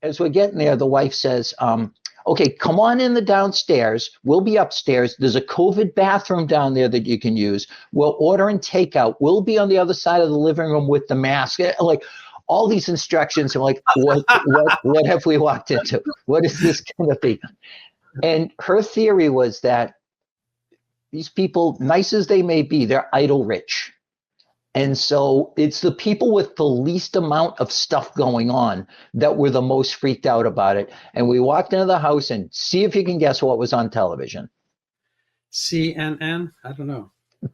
as we're getting there, the wife says, okay, come on in the downstairs. We'll be upstairs. There's a COVID bathroom down there that you can use. We'll order and takeout. We'll be on the other side of the living room with the mask. Like all these instructions. I'm like, what have we walked into? What is this going to be? And her theory was that these people, nice as they may be, they're idle rich. And so it's the people with the least amount of stuff going on that were the most freaked out about it. And we walked into the house and see if you can guess what was on television. CNN? I don't know.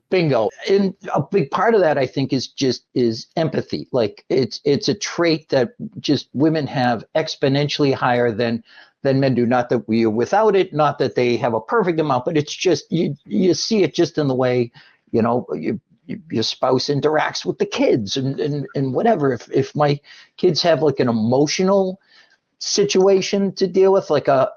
Bingo. And a big part of that, I think, is empathy. Like it's a trait that just women have exponentially higher than men do. Not that we are without it, not that they have a perfect amount, but it's just you see it just in the way, your spouse interacts with the kids and whatever. If my kids have like an emotional situation to deal with, like a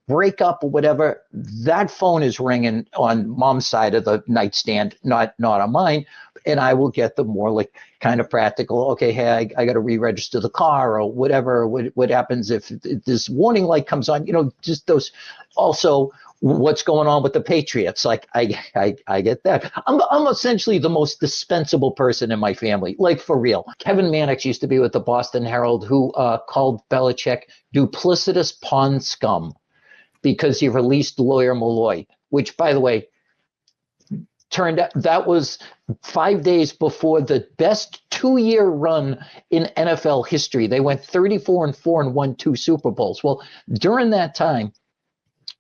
breakup or whatever, that phone is ringing on mom's side of the nightstand, not on mine. And I will get the more like kind of practical, okay, hey, I got to re-register the car or whatever. What happens if this warning light comes on, just those. Also, what's going on with the Patriots? Like I get that. I'm essentially the most dispensable person in my family, like for real. Kevin Mannix used to be with the Boston Herald, who called Belichick duplicitous pawn scum because he released lawyer Malloy, which, by the way, turned out that was 5 days before the best 2-year run in NFL history. They went 34-4 and won 2 Super Bowls. Well, during that time,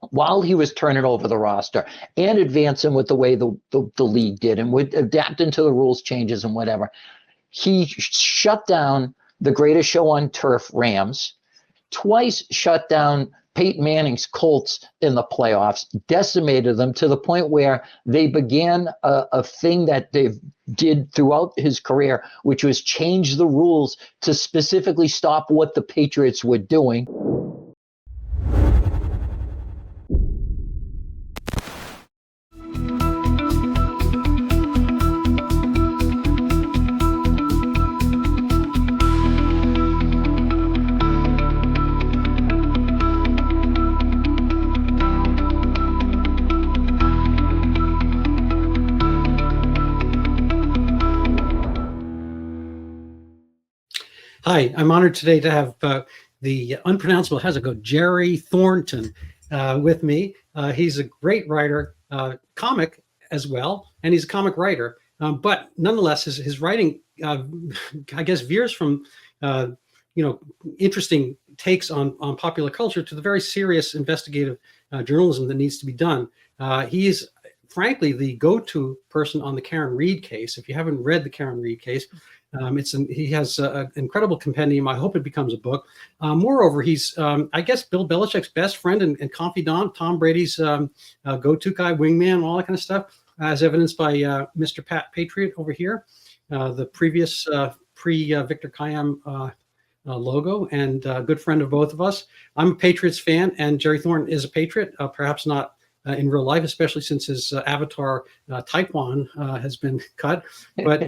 while he was turning over the roster and advancing with the way the league did and would adapting to the rules changes and whatever, he shut down the greatest show on turf, Rams, twice shut down Peyton Manning's Colts in the playoffs, decimated them to the point where they began a thing that they did throughout his career, which was change the rules to specifically stop what the Patriots were doing. Hi, I'm honored today to have the unpronounceable, how's it go, Jerry Thornton with me. He's a great writer, comic as well, and he's a comic writer. But nonetheless, his writing, I guess, veers from, interesting takes on popular culture to the very serious investigative journalism that needs to be done. He is, frankly, the go-to person on the Karen Read case. If you haven't read the Karen Read case, he has an incredible compendium. I hope it becomes a book. Moreover, he's, I guess, Bill Belichick's best friend and confidant, Tom Brady's go-to guy, wingman, all that kind of stuff, as evidenced by Mr. Patriot over here, the previous pre-Victor Kiam logo, and a good friend of both of us. I'm a Patriots fan, and Jerry Thornton is a Patriot, perhaps not in real life, especially since his avatar, Taekwon, has been cut. But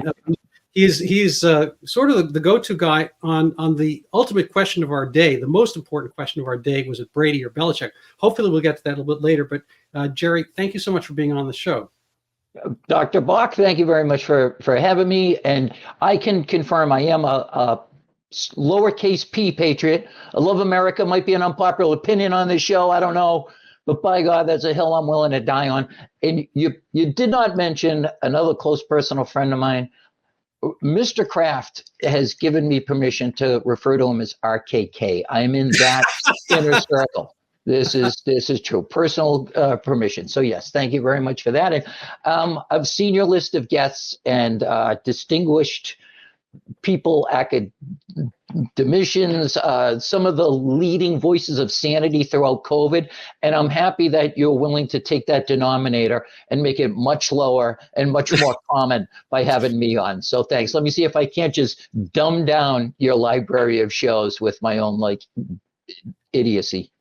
he's sort of the go-to guy on the ultimate question of our day. The most important question of our day was it Brady or Belichick? Hopefully we'll get to that a little bit later. But Jerry, thank you so much for being on the show. Dr. Bach, thank you very much for having me. And I can confirm I am a lowercase p Patriot. I love America. Might be an unpopular opinion on this show. I don't know. But by God, that's a hill I'm willing to die on. And you did not mention another close personal friend of mine. Mr. Kraft has given me permission to refer to him as RKK. I'm in that inner circle. This is true. Personal permission. So yes, thank you very much for that. And I've seen your list of guests and distinguished people, academicians, some of the leading voices of sanity throughout COVID. And I'm happy that you're willing to take that denominator and make it much lower and much more common by having me on. So thanks. Let me see if I can't just dumb down your library of shows with my own idiocy.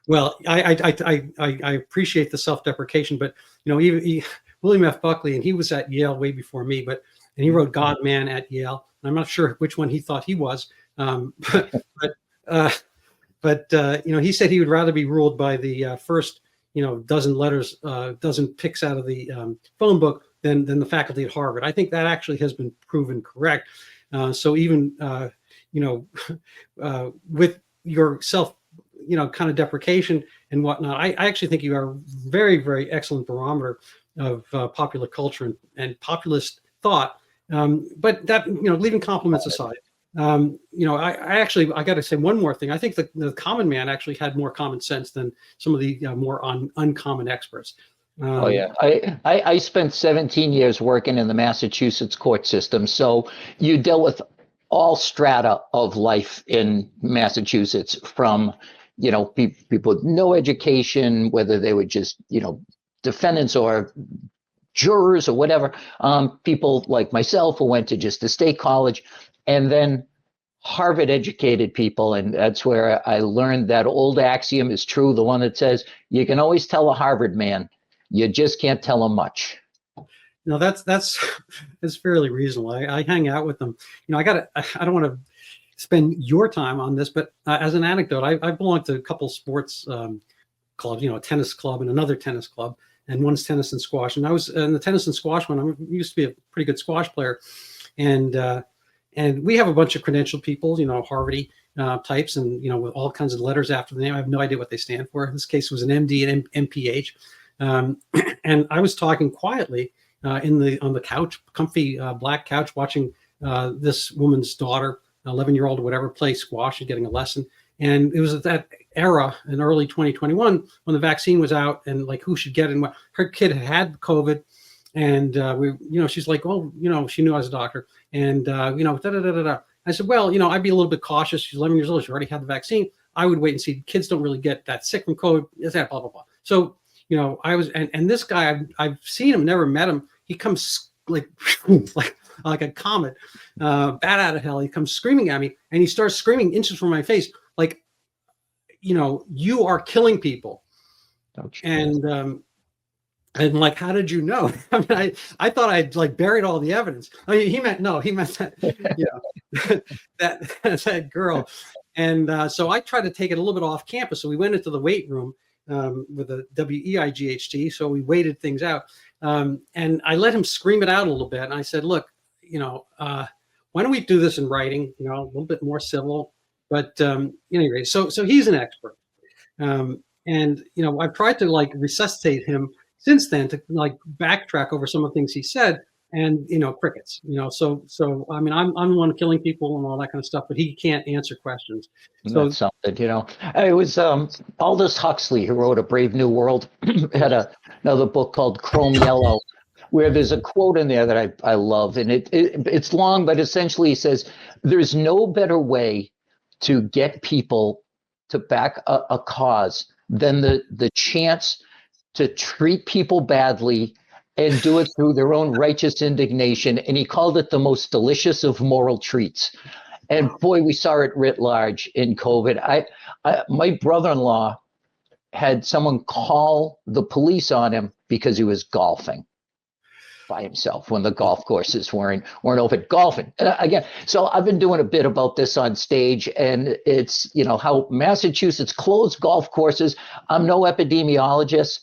Well, I appreciate the self-deprecation, but even William F. Buckley, and he was at Yale way before me, and he wrote God Man at Yale. I'm not sure which one he thought he was, but but he said he would rather be ruled by the first dozen letters, dozen picks out of the phone book than the faculty at Harvard. I think that actually has been proven correct. So even with your self kind of deprecation and whatnot, I actually think you are a very, very excellent barometer of popular culture and populist thought. But that, leaving compliments aside, I got to say one more thing. I think the common man actually had more common sense than some of the more uncommon experts. Oh yeah, I spent 17 years working in the Massachusetts court system, so you dealt with all strata of life in Massachusetts, from people with no education, whether they were just defendants or jurors or whatever, people like myself who went to just a state college, and then Harvard educated people. And that's where I learned that old axiom is true, the one that says you can always tell a Harvard man, you just can't tell him much. No, that's fairly reasonable. I hang out with them. I don't want to spend your time on this, but as an anecdote, I belong to a couple sports clubs, a tennis club and another tennis club, and one's tennis and squash. And I was in the tennis and squash one. I used to be a pretty good squash player, and we have a bunch of credentialed people, Harvard types, and with all kinds of letters after the name. I have no idea what they stand for. In this case, it was an MD and MPH. And I was talking quietly on the couch, comfy black couch, watching this woman's daughter, 11-year-old or whatever, play squash and getting a lesson. And it was at that era in early 2021 when the vaccine was out and like who should get it. And what her kid had COVID. And she's like, oh, she knew I was a doctor. And, da, da, da, da, da. I said, well, I'd be a little bit cautious. She's 11 years old. She already had the vaccine. I would wait and see. Kids don't really get that sick from COVID. Is that blah, blah, blah. So, I was, and this guy, I've seen him, never met him. He comes like a comet, bat out of hell. He comes screaming at me, and he starts screaming inches from my face, like, you are killing people. And like, how did you know? I mean, I thought I'd like buried all the evidence. I mean, he meant that, that girl. And so I tried to take it a little bit off campus. So we went into the weight room with a WEIGHT. So we weighted things out. And I let him scream it out a little bit. And I said, look, why don't we do this in writing, a little bit more civil, but anyway, so he's an expert. And, I've tried to like resuscitate him since then to like backtrack over some of the things he said, and crickets. So I mean, I'm the one killing people and all that kind of stuff, but he can't answer questions. So that's something. It was Aldous Huxley who wrote A Brave New World. Had another book called Chrome Yellow, where there's a quote in there that I love, and it's long, but essentially he says, "There's no better way to get people to back a cause than the chance to treat people badly and do it through their own righteous indignation." And he called it the most delicious of moral treats. And boy, we saw it writ large in COVID. My brother-in-law had someone call the police on him because he was golfing by himself when the golf courses weren't open. Golfing again. So I've been doing a bit about this on stage, and it's how Massachusetts closed golf courses. I'm no epidemiologist,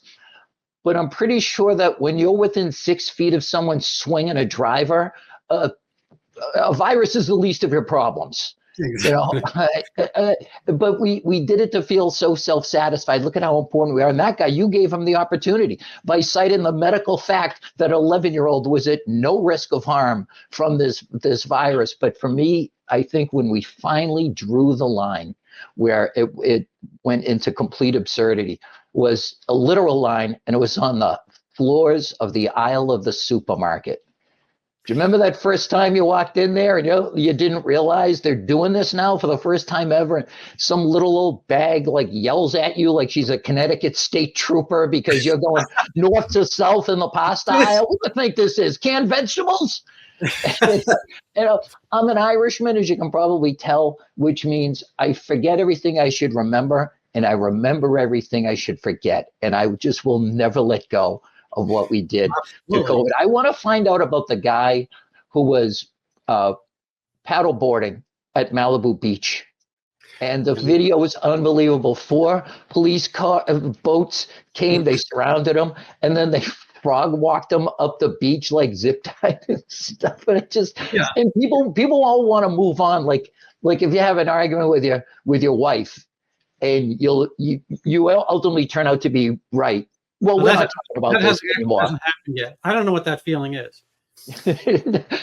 but I'm pretty sure that when you're within 6 feet of someone swinging a driver, a virus is the least of your problems. But we did it to feel so self-satisfied. Look at how important we are. And that guy, you gave him the opportunity by citing the medical fact that an 11-year-old was at no risk of harm from this virus. But for me, I think when we finally drew the line where it went into complete absurdity was a literal line, and it was on the floors of the aisle of the supermarket. Do you remember that first time you walked in there and you didn't realize they're doing this now for the first time ever? And some little old bag like yells at you like she's a Connecticut state trooper because you're going north to south in the pasta aisle. What do you think this is? Canned vegetables? I'm an Irishman, as you can probably tell, which means I forget everything I should remember, and I remember everything I should forget. And I just will never let go of what we did to COVID. I want to find out about the guy who was paddleboarding at Malibu Beach. And the video was unbelievable. 4 police boats came, they surrounded him, and then they frog walked him up the beach like zip tied and stuff. And it just, Yeah. and people all want to move on. Like if you have an argument with your wife, and you ultimately turn out to be right. Well, we're not talking about this anymore. Hasn't happened yet. I don't know what that feeling is.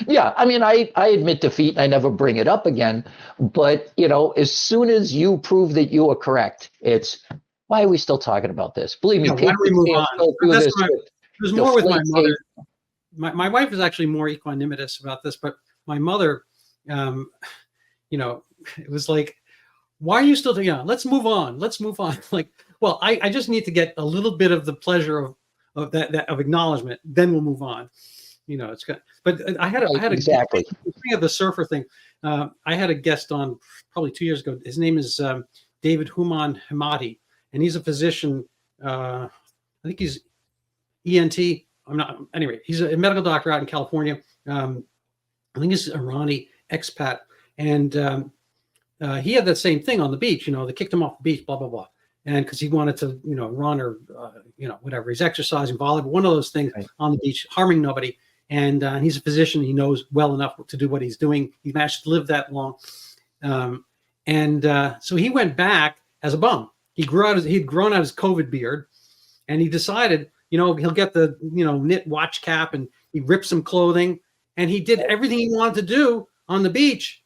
Yeah, I mean, I admit defeat and I never bring it up again. But, as soon as you prove that you are correct, it's, why are we still talking about this? Believe me, why don't we move on? There's more with my mother. My wife is actually more equanimous about this, but my mother, it was like, why are you still doing it? Let's move on. Let's move on. Like, well, I just need to get a little bit of the pleasure of that of acknowledgement. Then we'll move on. It's good. But I had exactly. Speaking of the surfer thing, I had a guest on probably 2 years ago. His name is David Human Hamadi, and he's a physician. I think he's ENT. I'm not. Anyway, he's a medical doctor out in California. I think he's an Irani expat, and he had that same thing on the beach. They kicked him off the beach, blah blah blah, and because he wanted to, run or whatever. He's exercising, volleyball, one of those things on the beach, harming nobody. And he's a physician. He knows well enough to do what he's doing. He managed to live that long, so he went back as a bum. He'd grown out his COVID beard, and he decided, he'll get the knit watch cap, and he ripped some clothing, and he did everything he wanted to do on the beach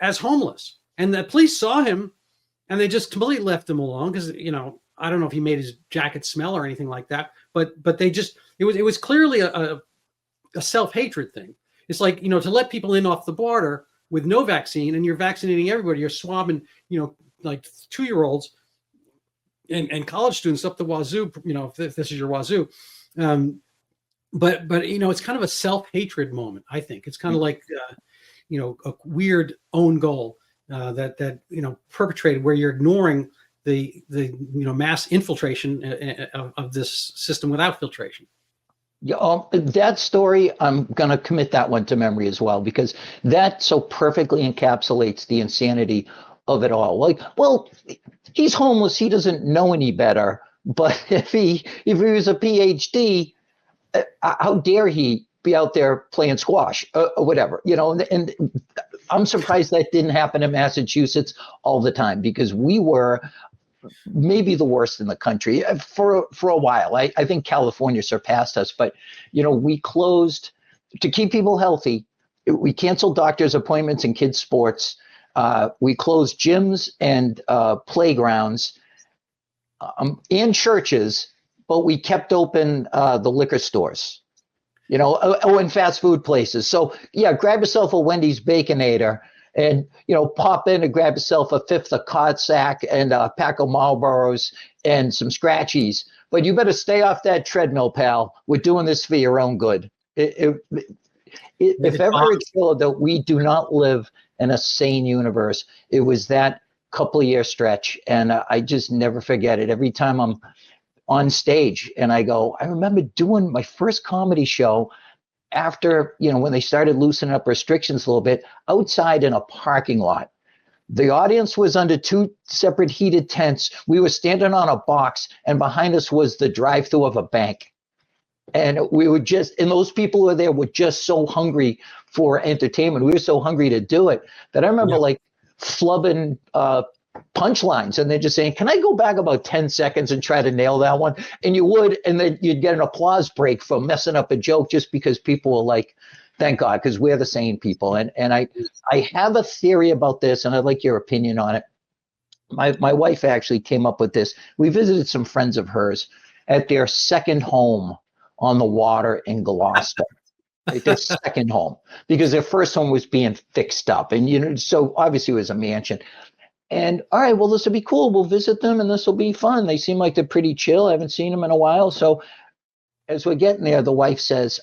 as homeless. And the police saw him, and they just completely left him alone because I don't know if he made his jacket smell or anything like that, but they just it was clearly a self-hatred thing. It's like, to let people in off the border with no vaccine, and you're vaccinating everybody. You're swabbing, like 2-year-olds and college students up the wazoo, if this is your wazoo. But it's kind of a self-hatred moment, I think. It's kind of like, a weird own goal that perpetrated, where you're ignoring the mass infiltration of this system without filtration. Yeah, that story, I'm going to commit that one to memory as well, because that so perfectly encapsulates the insanity of it all. Like, well, he's homeless. He doesn't know any better. But if he was a PhD, how dare he be out there playing squash or whatever, and I'm surprised that didn't happen in Massachusetts all the time, because we were maybe the worst in the country for a while. I think California surpassed us, but we closed to keep people healthy. We canceled doctors' appointments and kids' sports. We closed gyms and playgrounds and churches, but we kept open the liquor stores, and fast food places. So yeah, grab yourself a Wendy's Baconator and, pop in and grab yourself a fifth of Codsack and a pack of Marlboros and some Scratchies. But you better stay off that treadmill, pal. We're doing this for your own good. If ever it's showed that we do not live in a sane universe, it was that couple of year stretch. And I just never forget it. Every time I'm on stage and I remember doing my first comedy show after, when they started loosening up restrictions a little bit, outside in a parking lot. The audience was under 2 separate heated tents. We were standing on a box, and behind us was the drive-through of a bank. And we were and those people who were there were just so hungry for entertainment. We were so hungry to do it that I remember flubbing punchlines, and they're just saying, can I go back about 10 seconds and try to nail that one? And you would, and then you'd get an applause break for messing up a joke, just because people were like, thank God, because we're the sane people. And I have a theory about this, and I'd like your opinion on it. My wife actually came up with this. We visited some friends of hers at their second home on the water in Gloucester. Their second home, because their first home was being fixed up, and so obviously it was a mansion. And all right, well, this will be cool. We'll visit them, and this will be fun. They seem like they're pretty chill. I haven't seen them in a while. So as we're getting there, the wife says,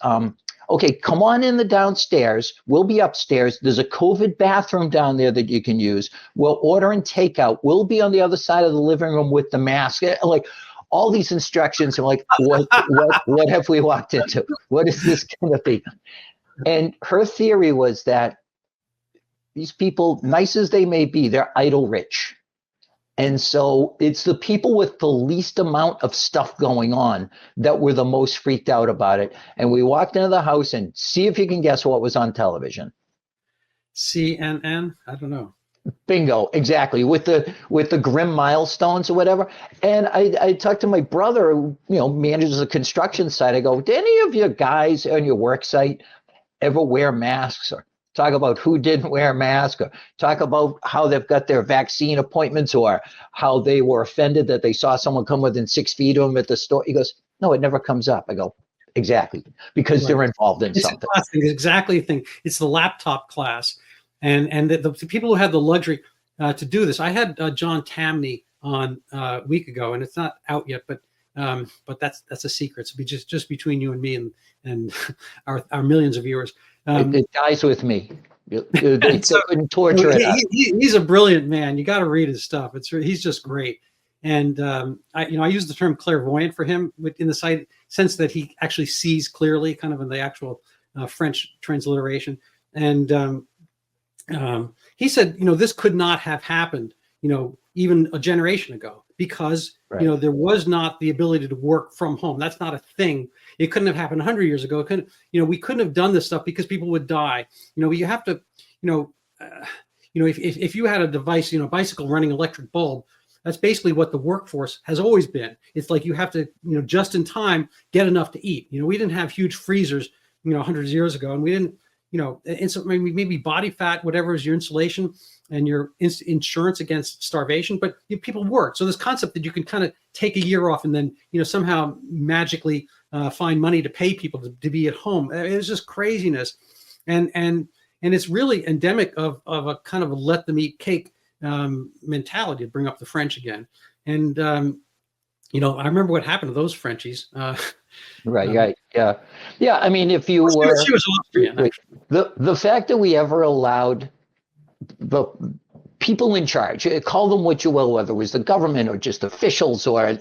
okay, come on in the downstairs. We'll be upstairs. There's a COVID bathroom down there that you can use. We'll order and takeout. We'll be on the other side of the living room with the mask. Like all these instructions. I'm like, what have we walked into? What is this going to be? And her theory was that these people, nice as they may be, they're idle rich. And so it's the people with the least amount of stuff going on that were the most freaked out about it. And we walked into the house, and see if you can guess what was on television. CNN? I don't know. Bingo, exactly, with the grim milestones or whatever. And I talked to my brother, who, manages a construction site. I go, did any of your guys on your work site ever wear masks, or talk about who didn't wear a mask, or talk about how they've got their vaccine appointments, or how they were offended that they saw someone come within 6 feet of them at the store? He goes, no, it never comes up. I go, exactly, because they're involved in something. It's exactly the thing. It's the laptop class. And the people who had the luxury to do this. I had John Tamney on a week ago, and it's not out yet, but that's a secret. So just between you and me and our millions of viewers. It dies with me. They couldn't torture it. He's a brilliant man. You got to read his stuff. He's just great. And I use the term clairvoyant for him in the sense that he actually sees clearly, kind of in the actual French transliteration. And he said, this could not have happened, even a generation ago, because, there was not the ability to work from home. That's not a thing. It couldn't have happened 100 years ago. We couldn't have done this stuff because people would die. You have to, if you had a device, bicycle running electric bulb, that's basically what the workforce has always been. It's like you have to, just in time, get enough to eat. We didn't have huge freezers, hundreds of years ago, and we didn't, and so maybe body fat, whatever is your insulation and your insurance against starvation, but people work. So this concept that you can kind of take a year off and then, somehow magically find money to pay people to be at home. It's just craziness. And it's really endemic of a kind of a let them eat cake mentality, to bring up the French again. And, I remember what happened to those Frenchies. Right. Yeah. I mean, if you were, she was Austrian. The fact that we ever allowed the people in charge, call them what you will, whether it was the government or just officials or,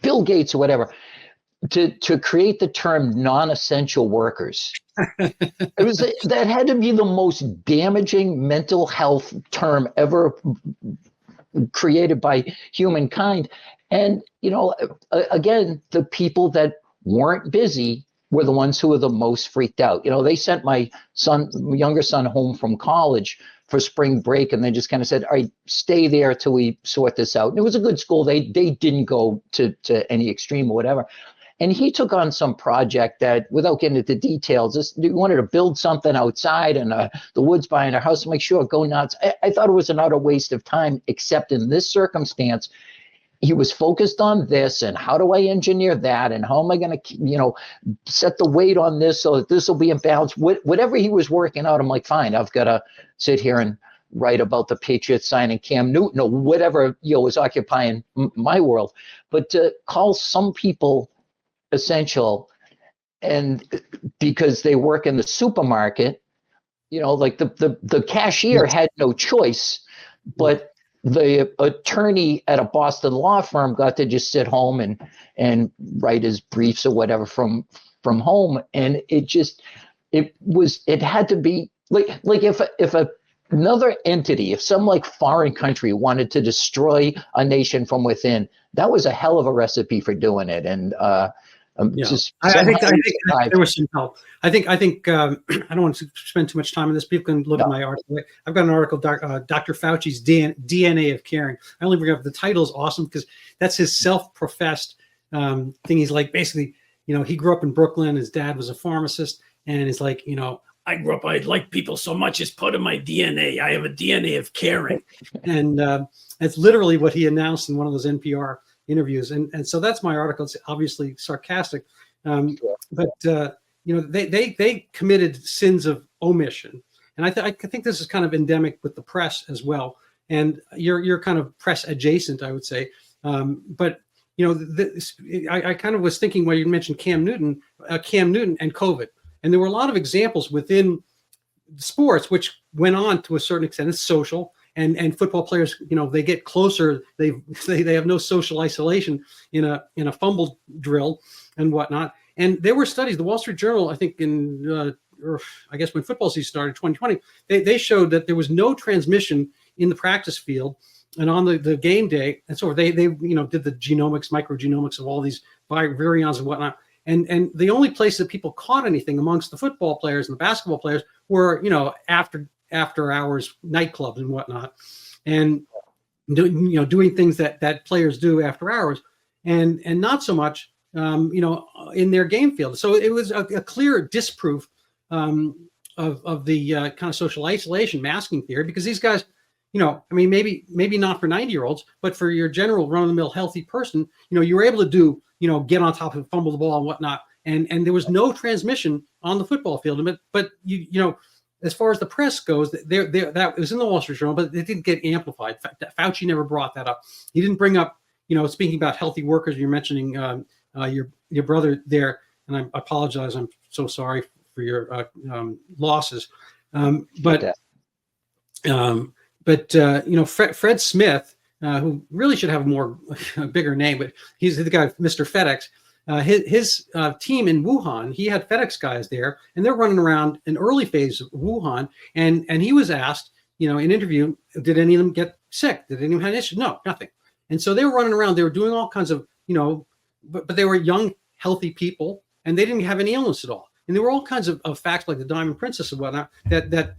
Bill Gates or whatever, to create the term non-essential workers. That had to be the most damaging mental health term ever created by humankind. And, again, the people that weren't busy were the ones who were the most freaked out. They sent my younger son home from college for spring break, and they just kind of said, all right, stay there till we sort this out. And it was a good school. They didn't go to any extreme or whatever. And he took on some project that, without getting into details, he wanted to build something outside in the woods behind our house. I'm like, sure, go nuts. I thought it was an utter waste of time, except in this circumstance, he was focused on this, and how do I engineer that, and how am I going to, set the weight on this so that this will be in balance. Whatever he was working out, I'm like, fine, I've got to sit here and write about the Patriots signing Cam Newton or whatever, was occupying my world. But to call some people essential, and because they work in the supermarket, like the cashier had no choice, but the attorney at a Boston law firm got to just sit home and write his briefs or whatever from home. And it had to be like if another entity, if some foreign country wanted to destroy a nation from within, that was a hell of a recipe for doing it. And I think there was some help. I think I don't want to spend too much time on this. People can look at my article. I've got an article, Dr. Fauci's DNA of Caring. I only bring up the title is awesome because that's his self-professed thing. He's like, basically, he grew up in Brooklyn. His dad was a pharmacist, and he's like, I grew up, I like people so much, it's part of my DNA. I have a DNA of caring. And that's literally what he announced in one of those NPR interviews. And so that's my article. It's obviously sarcastic. But they committed sins of omission. And I think this is kind of endemic with the press as well. And you're kind of press adjacent, I would say. But I kind of was thinking when you mentioned Cam Newton and COVID. And there were a lot of examples within sports which went on to a certain extent. It's social, and football players, they get closer. They have no social isolation in a fumble drill and whatnot. And there were studies. The Wall Street Journal, I think in or I guess when football season started, 2020, they showed that there was no transmission in the practice field and on the game day. And so they did the genomics, microgenomics of all these virions and whatnot. And the only place that people caught anything amongst the football players and the basketball players were, after hours nightclubs and whatnot, and doing things that players do after hours, and not so much in their game field. So it was a clear disproof of the kind of social isolation masking theory, because these guys, maybe not for 90-year-olds, but for your general run-of-the-mill healthy person, you were able to do, get on top of fumble the ball and whatnot. And there was no transmission on the football field. But as far as the press goes, that was in the Wall Street Journal, but it didn't get amplified. Fauci never brought that up. He didn't bring up, speaking about healthy workers. You're mentioning your brother there, and I apologize. I'm so sorry for your losses. Fred Smith, who really should have a bigger name, but he's the guy, Mr. FedEx. His team in Wuhan, he had FedEx guys there, and they're running around an early phase of Wuhan. And he was asked, in an interview, did any of them get sick? Did anyone have issues? No, nothing. And so they were running around. They were doing all kinds of, but they were young, healthy people, and they didn't have any illness at all. And there were all kinds of facts like the Diamond Princess and whatnot that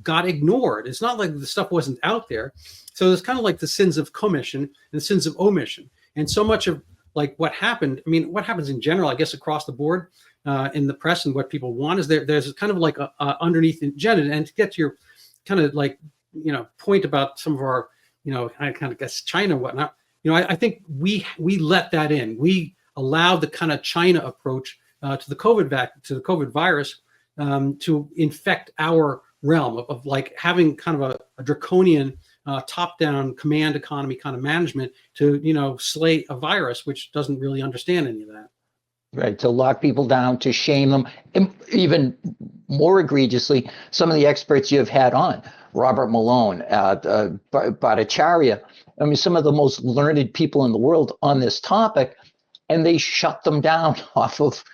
got ignored. It's not like the stuff wasn't out there. So it's kind of like the sins of commission and the sins of omission. And so much of like what happened, what happens in general, I guess, across the board in the press and what people want is there's kind of like a underneath agenda. And to get to your kind of like, point about some of our, I kind of guess China and whatnot, I think we let that in. We allowed the kind of China approach to the COVID virus to infect our realm of like having kind of a draconian top-down command economy kind of management to slay a virus which doesn't really understand any of that. Right, to lock people down, to shame them, and even more egregiously, some of the experts you've had on, Robert Malone, Bhattacharya, some of the most learned people in the world on this topic, and they shut them down off of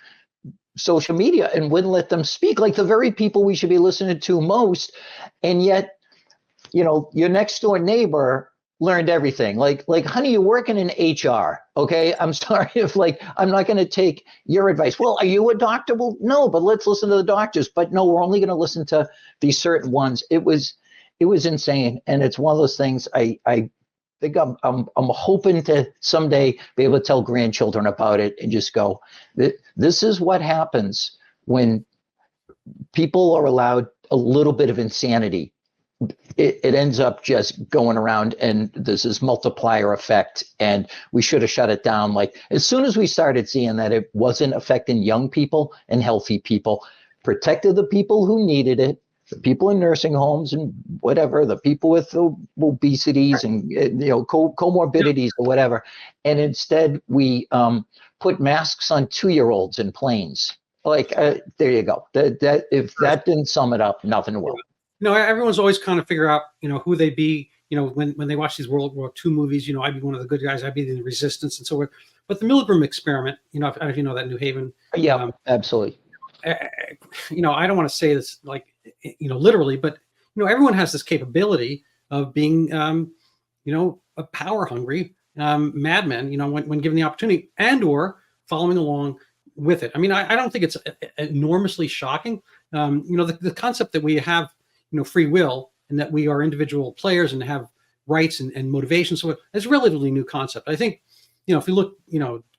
social media and wouldn't let them speak, like the very people we should be listening to most. And yet, your next door neighbor learned everything. Like, honey, you're working in HR. Okay. I'm sorry if I'm not going to take your advice. Well, are you a doctor? Well, no, but let's listen to the doctors. But no, we're only going to listen to these certain ones. It was insane. And it's one of those things I think I'm hoping to someday be able to tell grandchildren about it and just go, this is what happens when people are allowed a little bit of insanity. It ends up just going around, and there's this multiplier effect, and we should have shut it down. Like, as soon as we started seeing that it wasn't affecting young people and healthy people, protected the people who needed it, the people in nursing homes and whatever, the people with obesities and comorbidities or whatever. And instead we put masks on 2-year-olds in planes. There you go. That if that didn't sum it up, nothing will. Everyone's always kind of figure out, who they be, when they watch these World War II movies, I'd be one of the good guys, I'd be the resistance and so forth. But the Milgram experiment, if you know that New Haven. Yeah, absolutely. I don't want to say this literally, but everyone has this capability of being a power hungry madman, when given the opportunity, and or following along with it. I don't think it's enormously shocking. The concept that we have free will and that we are individual players and have rights and motivations, so it's a relatively new concept. I think if you look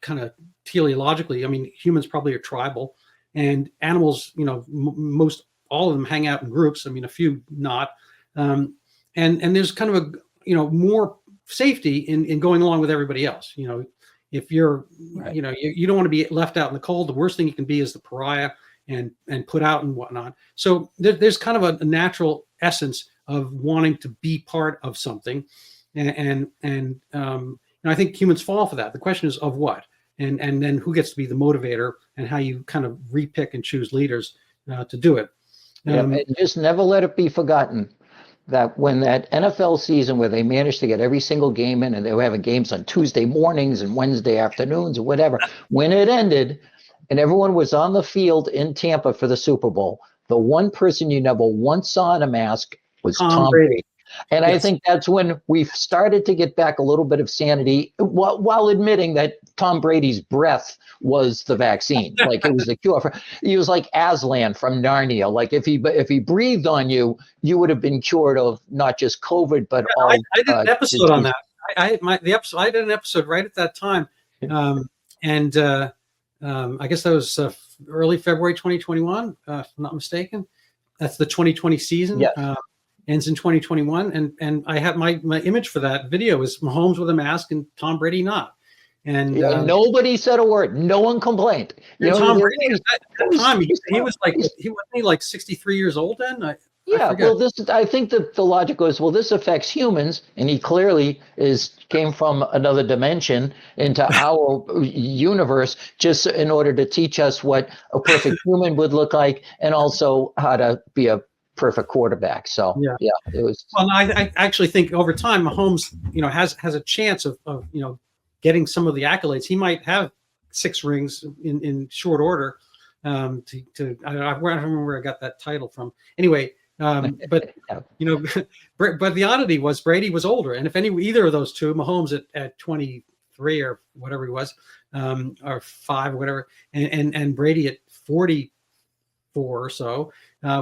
kind of teleologically, humans probably are tribal, and animals, most all of them hang out in groups. A few not. And there's kind of a, more safety in going along with everybody else. If you're, right, you don't want to be left out in the cold. The worst thing you can be is the pariah and put out and whatnot. So there's kind of a natural essence of wanting to be part of something. And I think humans fall for that. The question is of what? And then who gets to be the motivator, and how you kind of repick and choose leaders to do it. And just never let it be forgotten that when that NFL season where they managed to get every single game in, and they were having games on Tuesday mornings and Wednesday afternoons or whatever, when it ended and everyone was on the field in Tampa for the Super Bowl, the one person you never once saw in a mask was Tom Tom Brady. Brady. And I Yes. think that's when we started to get back a little bit of sanity, while admitting that Tom Brady's breath was the vaccine. Like it was the cure for. He was like Aslan from Narnia. Like if he breathed on you, you would have been cured of not just COVID but all. I did an episode on disease. that. I did an episode right at that time, and I guess that was early February 2021, if I'm not mistaken. That's the 2020 season. Yes. Ends in 2021, and I have my image for that video is Mahomes with a mask and Tom Brady not. And nobody said a word. No one complained. Tom Brady at that time he was like 63 years old then. I well, I think that the logic was, well, this affects humans, and he clearly came from another dimension into our universe, just in order to teach us what a perfect human would look like, and also how to be a perfect quarterback. So yeah, it was. Well, I actually think over time, Mahomes, has a chance of getting some of the accolades. He might have 6 rings in short order. I don't remember where I got that title from. Anyway, but but the oddity was Brady was older, and if either of those two, Mahomes at 23 or whatever he was, or 5 or whatever, and Brady at 44 or so,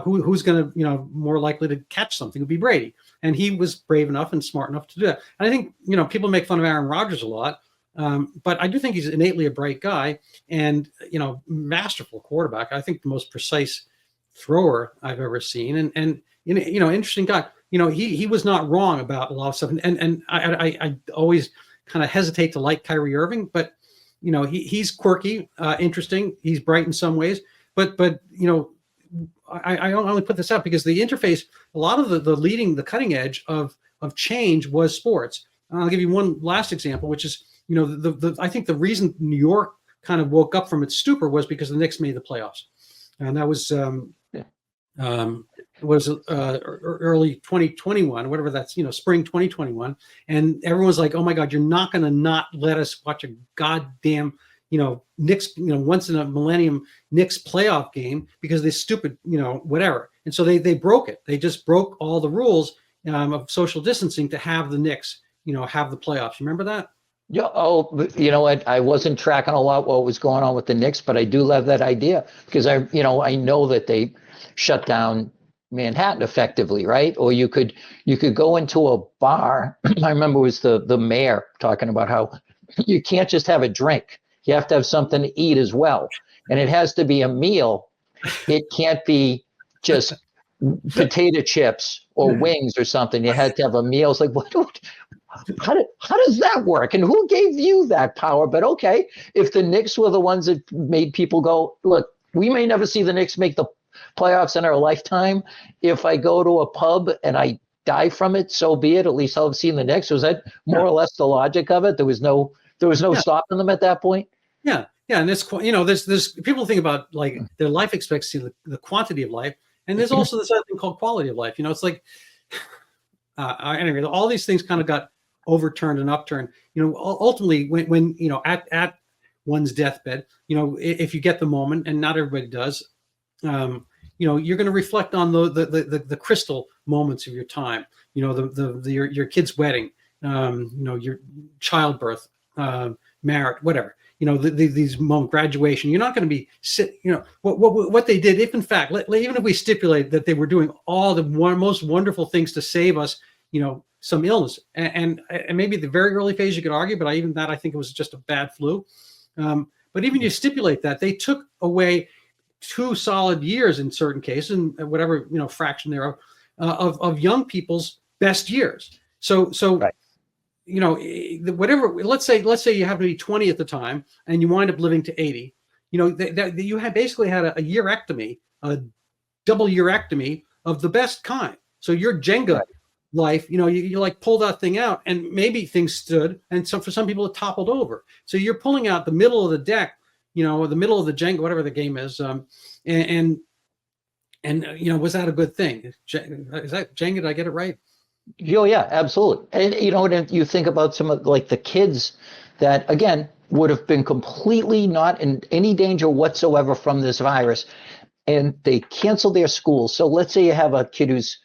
who's going to more likely to catch something would be Brady, and he was brave enough and smart enough to do that. And I think people make fun of Aaron Rodgers a lot. But I do think he's innately a bright guy and, masterful quarterback. I think the most precise thrower I've ever seen. And interesting guy. He was not wrong about a lot of stuff. And I always kind of hesitate to like Kyrie Irving, but, he's quirky, interesting. He's bright in some ways. But I only put this out because the interface, a lot of the cutting edge of change was sports. And I'll give you one last example, which is, I think the reason New York kind of woke up from its stupor was because the Knicks made the playoffs, and that was early 2021, whatever that's spring 2021, and everyone's like, oh my God, you're not going to not let us watch a goddamn Knicks once in a millennium Knicks playoff game because they stupid whatever, and so they broke it. They just broke all the rules of social distancing to have the Knicks have the playoffs. You remember that? Yeah. Oh, you know what? I wasn't tracking a lot what was going on with the Knicks, but I do love that idea because I know that they shut down Manhattan effectively, right? Or you could go into a bar. I remember it was the mayor talking about how you can't just have a drink. You have to have something to eat as well. And it has to be a meal. It can't be just potato chips or wings or something. You had to have a meal. It's like, how does that work? And who gave you that power? But okay, if the Knicks were the ones that made people go, look, we may never see the Knicks make the playoffs in our lifetime. If I go to a pub and I die from it, so be it. At least I'll have seen the Knicks. Was that more or less the logic of it? There was no stopping them at that point. Yeah. And this, there's people think about like their life expectancy, the quantity of life. And there's also this other thing called quality of life. It's like, anyway, all these things kind of got overturned and upturned. Ultimately, when at one's deathbed, if you get the moment, and not everybody does, you're going to reflect on the crystal moments of your time. Your kid's wedding, your childbirth, marriage, whatever. These moments, graduation. You're not going to be what they did. If in fact, even if we stipulate that they were doing all the most wonderful things to save us, some illness, and maybe at the very early phase you could argue, but I think it was just a bad flu. But even you stipulate that they took away 2 solid years in certain cases, and whatever fraction thereof of young people's best years. So. Right. Whatever. Let's say you happen to be 20 at the time, and you wind up living to 80. That you had basically had a yearectomy, a double yearectomy of the best kind. So your Jenga life, you like pull that thing out, and maybe things stood, and so for some people it toppled over. So you're pulling out the middle of the deck, the middle of the Jenga, whatever the game is, and was that a good thing? Is that Jenga? Did I get it right? Oh yeah, absolutely. And and you think about some of like the kids that again would have been completely not in any danger whatsoever from this virus, and they cancel their school. So let's say you have a kid who's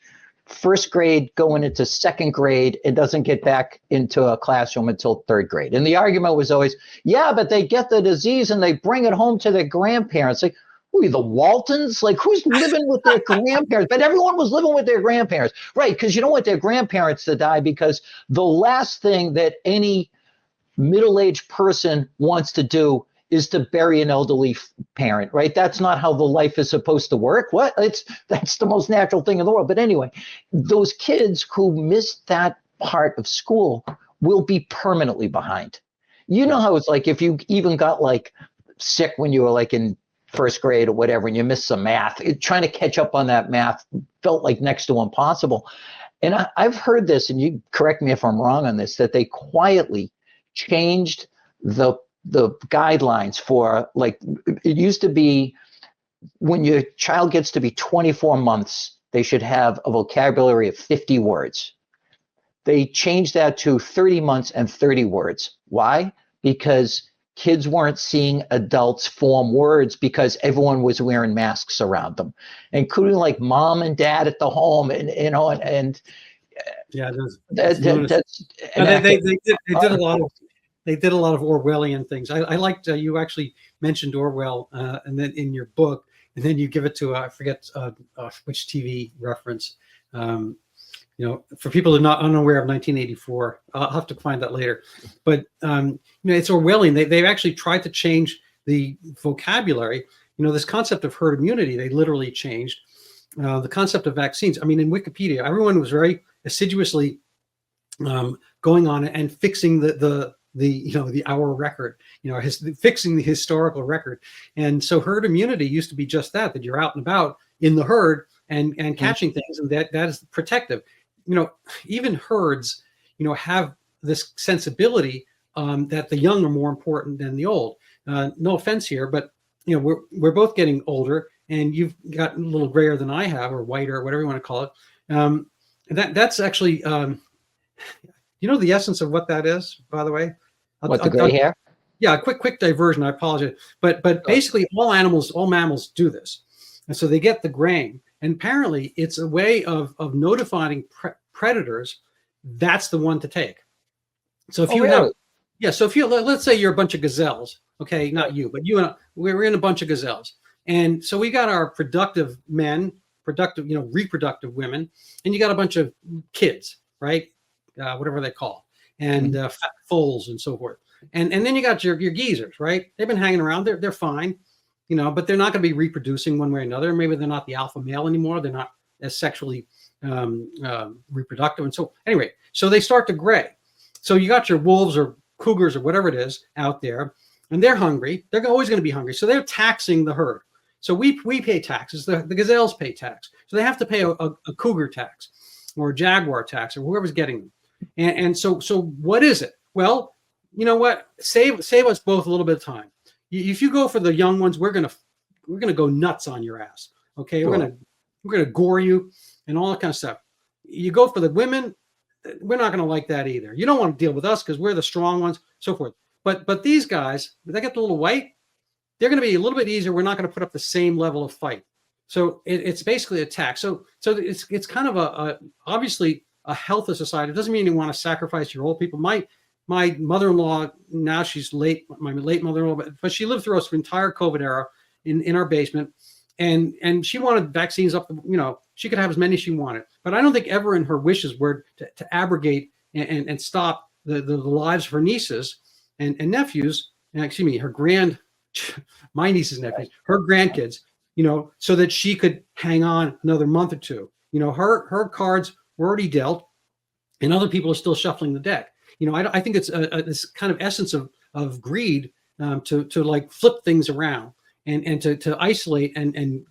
first grade going into second grade and doesn't get back into a classroom until third grade. And the argument was always, yeah, but they get the disease and they bring it home to their grandparents. Like, who are you, the Waltons? Like, who's living with their grandparents? But everyone was living with their grandparents, right? Because you don't want their grandparents to die, because the last thing that any middle-aged person wants to do is to bury an elderly parent, right? That's not how the life is supposed to work. That's the most natural thing in the world. But anyway, those kids who missed that part of school will be permanently behind. You know how it's like if you even got like sick when you were like in first grade or whatever, and you missed some math, trying to catch up on that math felt like next to impossible. And I've heard this, and you correct me if I'm wrong on this, that they quietly changed the guidelines for, like, it used to be when your child gets to be 24 months, they should have a vocabulary of 50 words. They changed that to 30 months and 30 words. Why? Because kids weren't seeing adults form words because everyone was wearing masks around them, including like mom and dad at the home, and yeah, they did a lot of. They did a lot of Orwellian things. I liked you actually mentioned Orwell, and then in your book, and then you give it to I forget which TV reference. For people who are not unaware of 1984, I'll have to find that later. But it's Orwellian. They've actually tried to change the vocabulary. This concept of herd immunity, they literally changed. The concept of vaccines. I mean, in Wikipedia, everyone was very assiduously going on and fixing the our record, fixing the historical record. And so herd immunity used to be just that you're out and about in the herd and catching things, and that is protective. Even herds, have this sensibility that the young are more important than the old. No offense here, but we're both getting older, and you've got a little grayer than I have, or whiter, or whatever you want to call it. That's actually the essence of what that is, by the way. The gray hair? Yeah, quick diversion. I apologize, but basically, all mammals do this, and so they get the graying. And apparently, it's a way of notifying predators. That's the one to take. So if let's say you're a bunch of gazelles, okay, not you, but you and we're in a bunch of gazelles, and so we got our productive men, reproductive women, and you got a bunch of kids, right? Whatever they call, and fat foals and so forth. And then you got your geezers, right? They've been hanging around. They're fine, but they're not going to be reproducing one way or another. Maybe they're not the alpha male anymore. They're not as sexually reproductive. And so anyway, so they start to gray. So you got your wolves or cougars or whatever it is out there, and they're hungry. They're always going to be hungry. So they're taxing the herd. So we pay taxes. The gazelles pay tax. So they have to pay a cougar tax or a jaguar tax or whoever's getting them. And so what is it? Well, you know what? Save us both a little bit of time. If you go for the young ones, we're gonna go nuts on your ass. Okay, sure. We're gonna gore you and all that kind of stuff. You go for the women, we're not gonna like that either. You don't want to deal with us because we're the strong ones, so forth. But these guys, they get the little white, they're gonna be a little bit easier. We're not gonna put up the same level of fight. So it's basically a tax. So it's kind of obviously a healthy society. It doesn't mean you want to sacrifice your old people. My mother-in-law, now she's late, my late mother-in-law, but she lived through us the entire COVID era in our basement. And she wanted vaccines up, she could have as many as she wanted. But I don't think ever in her wishes were to abrogate and stop the lives of her nieces and nephews, my nieces and nephews, her grandkids, so that she could hang on another month or two. Her cards were already dealt, and other people are still shuffling the deck. I think it's this kind of essence of greed to like flip things around and to isolate and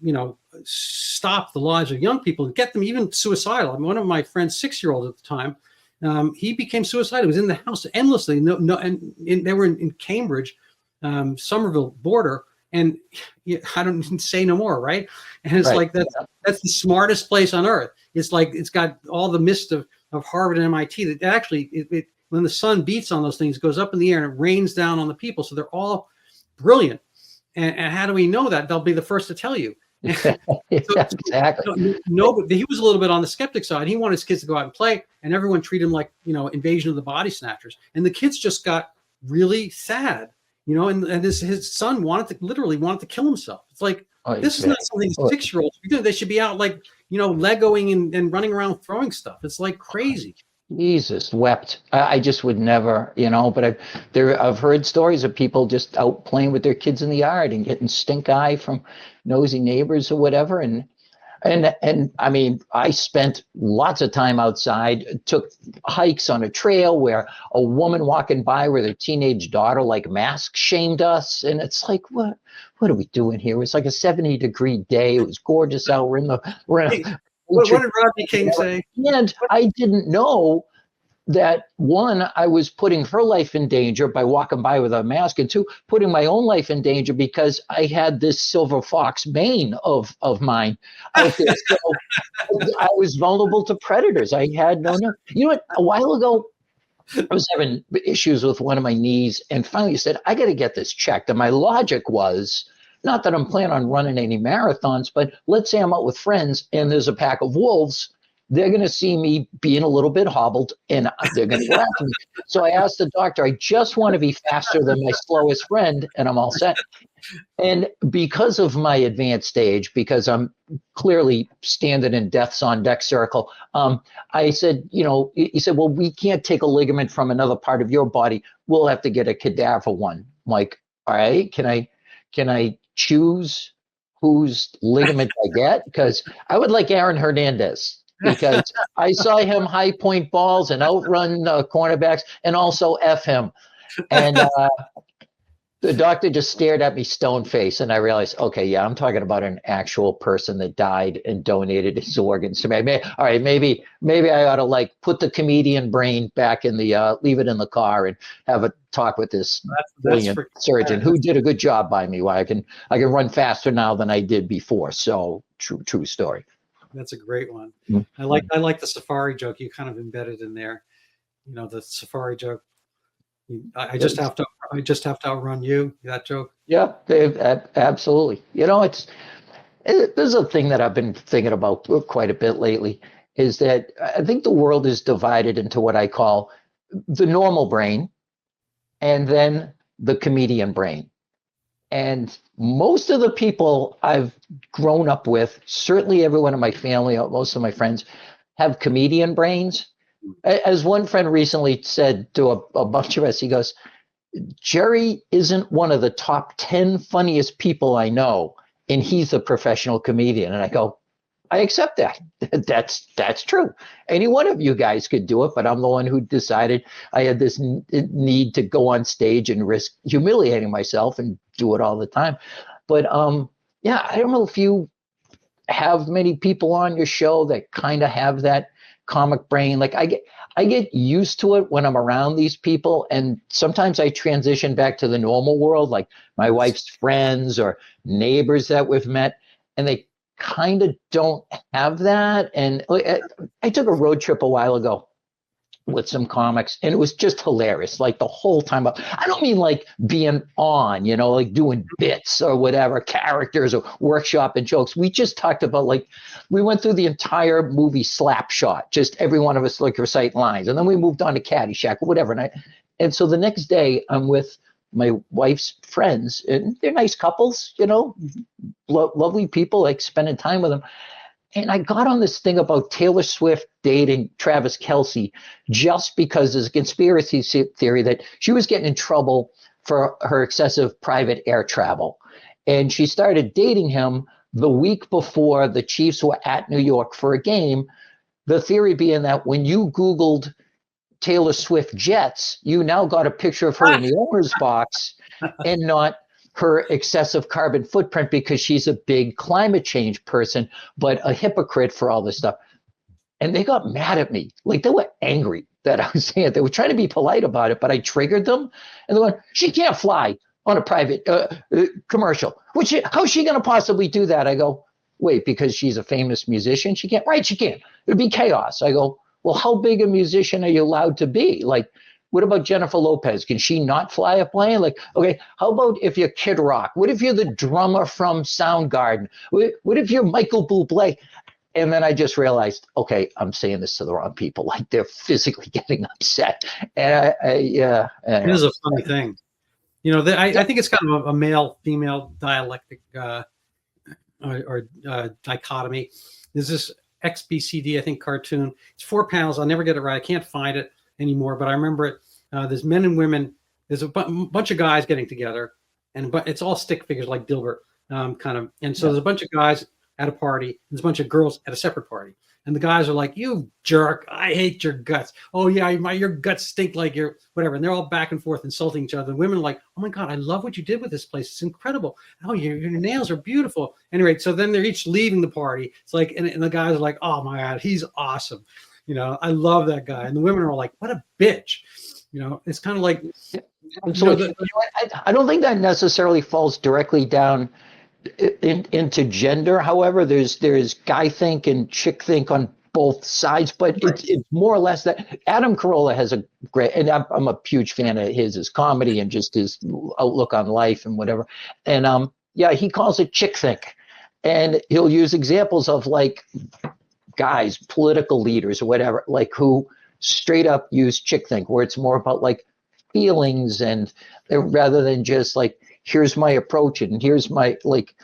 stop the lives of young people and get them even suicidal. I mean, one of my friends, 6-year-old at the time, he became suicidal. He was in the house endlessly. They were in Cambridge, Somerville border, and I don't say no more, right? And it's like that's the smartest place on earth. It's like it's got all the mist of Harvard and MIT that actually when the sun beats on those things, it goes up in the air and it rains down on the people. So they're all brilliant. And how do we know that? They'll be the first to tell you. Yeah, exactly. No, but he was a little bit on the skeptic side. He wanted his kids to go out and play, and everyone treated him like, Invasion of the Body Snatchers. And the kids just got really sad, and his son literally wanted to kill himself. It's like, Oh, this is not something 6-year-olds should be doing. They should be out like, Legoing and running around throwing stuff. It's like crazy. Jesus wept. I just would never, but I've heard stories of people just out playing with their kids in the yard and getting stink eye from nosy neighbors or whatever. And I mean, I spent lots of time outside, took hikes on a trail where a woman walking by with her teenage daughter like mask shamed us. And it's like, what are we doing here? It was like a 70-degree day. It was gorgeous out. We're in what did Rodney King say? And I didn't know that, one, I was putting her life in danger by walking by with a mask, and two, putting my own life in danger because I had this silver fox mane of mine out there. So I was vulnerable to predators. I had no. You know what? A while ago, I was having issues with one of my knees, and finally said, I got to get this checked. And my logic was, not that I'm planning on running any marathons, but let's say I'm out with friends and there's a pack of wolves. They're going to see me being a little bit hobbled and they're going to go after me. So I asked the doctor, I just want to be faster than my slowest friend, and I'm all set. And because of my advanced stage, because I'm clearly standing in death's on deck circle, I said, he said, well, we can't take a ligament from another part of your body. We'll have to get a cadaver one. I'm like, all right, can I choose whose ligament I get? Because I would like Aaron Hernandez, because I saw him high point balls and outrun cornerbacks and also F him. And the doctor just stared at me stone face, and I realized, okay, yeah, I'm talking about an actual person that died and donated his organs to me. All right, maybe I ought to put the comedian brain back in the leave it in the car and have a talk with this brilliant surgeon who did a good job by me. Why I can run faster now than I did before. So true story. That's a great one. Mm-hmm. I like the safari joke you kind of embedded in there. The safari joke. I just have to outrun you. That joke. Yeah, absolutely. There's a thing that I've been thinking about quite a bit lately, is that I think the world is divided into what I call the normal brain and then the comedian brain. And most of the people I've grown up with, certainly everyone in my family, most of my friends, have comedian brains. As one friend recently said to a bunch of us, he goes, Jerry isn't one of the top 10 funniest people I know, and he's a professional comedian. And I go, I accept that. That's true. Any one of you guys could do it, but I'm the one who decided I had this need to go on stage and risk humiliating myself and do it all the time. But yeah, I don't know if you have many people on your show that kind of have that comic brain. Like I get used to it when I'm around these people, and sometimes I transition back to the normal world, like my wife's friends or neighbors that we've met, and they kind of don't have that. And I took a road trip a while ago with some comics, and it was just hilarious. Like the whole time, I don't mean like being on, like doing bits or whatever, characters or workshopping jokes. We just talked about, like, we went through the entire movie Slapshot, just every one of us recite lines, and then we moved on to Caddyshack or whatever. And so the next day I'm with my wife's friends, and they're nice couples, lovely people, like spending time with them. And I got on this thing about Taylor Swift dating Travis Kelce just because there's a conspiracy theory that she was getting in trouble for her excessive private air travel. And she started dating him the week before the Chiefs were at New York for a game. The theory being that when you Googled Taylor Swift jets, you now got a picture of her in the owner's box and not her excessive carbon footprint, because she's a big climate change person, but a hypocrite for all this stuff. And they got mad at me. Like, they were angry that I was saying it. They were trying to be polite about it, but I triggered them. And they went, she can't fly on a private commercial. How's she going to possibly do that? I go, wait, because she's a famous musician? She can't. Right, she can't. It'd be chaos. I go, well, how big a musician are you allowed to be? Like, what about Jennifer Lopez? Can she not fly a plane? Like, okay, how about if you're Kid Rock? What if you're the drummer from Soundgarden? What if you're Michael Bublé? And then I just realized, okay, I'm saying this to the wrong people. Like, they're physically getting upset. And yeah, It is a funny thing. You know, I think it's kind of a male-female dialectic or dichotomy. There's this XBCD, I think, cartoon. It's 4 panels. I'll never get it right. I can't find it anymore, but I remember it. There's men and women. There's a bunch of guys getting together, but it's all stick figures like Dilbert, kind of. And so there's a bunch of guys at a party. There's a bunch of girls at a separate party. And the guys are like, "You jerk! I hate your guts. Oh yeah, your guts stink like your whatever." And they're all back and forth insulting each other. The women are like, "Oh my God, I love what you did with this place. It's incredible. Oh, your nails are beautiful." Anyway, so then they're each leaving the party. It's like, and the guys are like, "Oh my God, he's awesome. You know, I love that guy." And the women are like, "What a bitch." You know, it's kind of like. I don't think that necessarily falls directly down into gender. However, there's guy think and chick think on both sides, but it's more or less that Adam Carolla has a great, and I'm a huge fan of his comedy and just his outlook on life and whatever. And yeah, he calls it chick think, and he'll use examples of like guys, political leaders or whatever, like who straight up use chick think, where it's more about like feelings and rather than just like, here's my approach and here's my, like,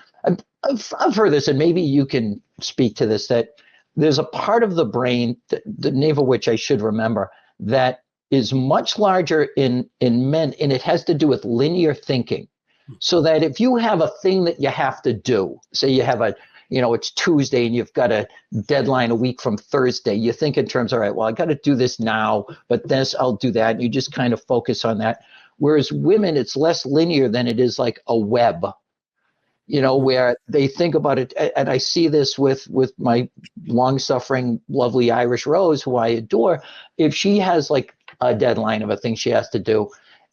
I've heard this, and maybe you can speak to this, that there's a part of the brain, the name of which I should remember, that is much larger in men, and it has to do with linear thinking. So that if you have a thing that you have to do, say you have it's Tuesday and you've got a deadline a week from Thursday, you think in terms, all right, well, I got to do this now, but this, I'll do that. And you just kind of focus on that. Whereas women, it's less linear than it is like a web, where they think about it. And I see this with my long-suffering, lovely Irish Rose, who I adore. If she has like a deadline of a thing she has to do,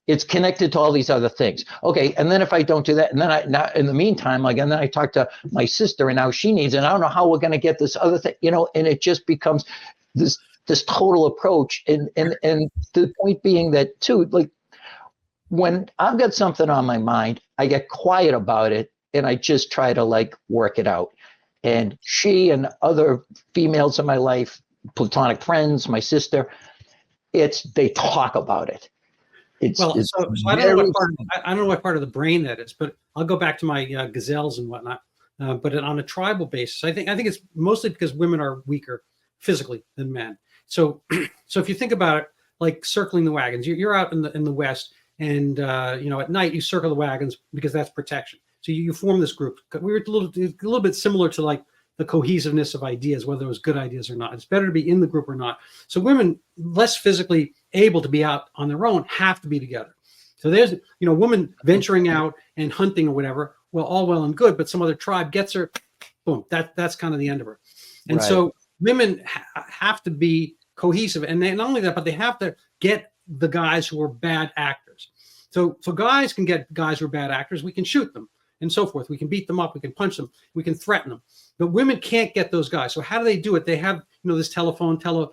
it's connected to all these other things. Okay, and then if I don't do that, and then in the meantime, and then I talk to my sister, and now she needs it. And I don't know how we're going to get this other thing, and it just becomes this total approach. And the point being that too, like, when I've got something on my mind, I get quiet about it and I just try to like work it out. And she and other females in my life, platonic friends, my sister, they talk about it. So I don't know what part of the brain that is, but I'll go back to my gazelles and whatnot. But on a tribal basis, I think it's mostly because women are weaker physically than men. So if you think about it, like circling the wagons, you're out in the West. And at night you circle the wagons because that's protection. So you form this group. We were a little bit similar to like the cohesiveness of ideas, whether it was good ideas or not. It's better to be in the group or not. So women less physically able to be out on their own have to be together. So there's women venturing out and hunting or whatever. Well, all well and good, but some other tribe gets her, boom. That's kind of the end of her. And so women have to be cohesive, and not only that, but they have to get the guys who are bad actors. So guys can get guys who are bad actors. We can shoot them and so forth. We can beat them up. We can punch them. We can threaten them. But women can't get those guys. So how do they do it? They have this telephone, telegraph,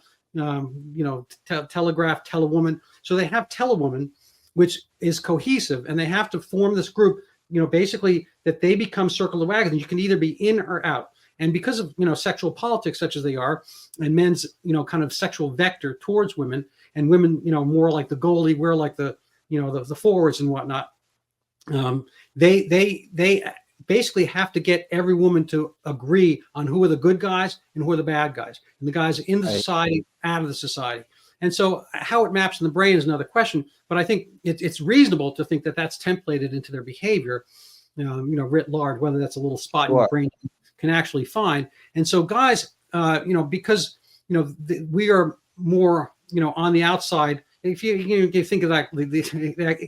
telewoman. So they have telewoman, which is cohesive, and they have to form this group. Basically that they become circle of wagons. You can either be in or out. And because of sexual politics such as they are, and men's kind of sexual vector towards women, and women more like the goalie, we're like the the forwards and whatnot. They basically have to get every woman to agree on who are the good guys and who are the bad guys, and the guys in the society, out of the society. And so how it maps in the brain is another question. But I think it's reasonable to think that that's templated into their behavior, writ large, whether that's a little spot in the brain can actually find. And so guys, because we are more on the outside. If you think of that,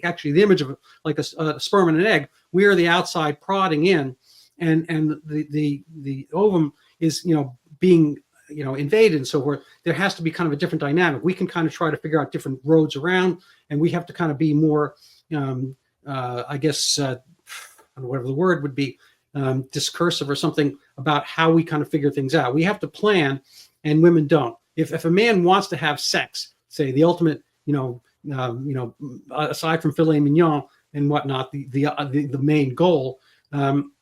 actually the image of like a sperm and an egg, we are the outside prodding in, and the ovum is being invaded and so forth. There has to be kind of a different dynamic. We can kind of try to figure out different roads around, and we have to kind of be more, I guess, whatever the word would be, discursive or something about how we kind of figure things out. We have to plan, and women don't. If a man wants to have sex, say the ultimate, aside from filet mignon and whatnot, the main goal,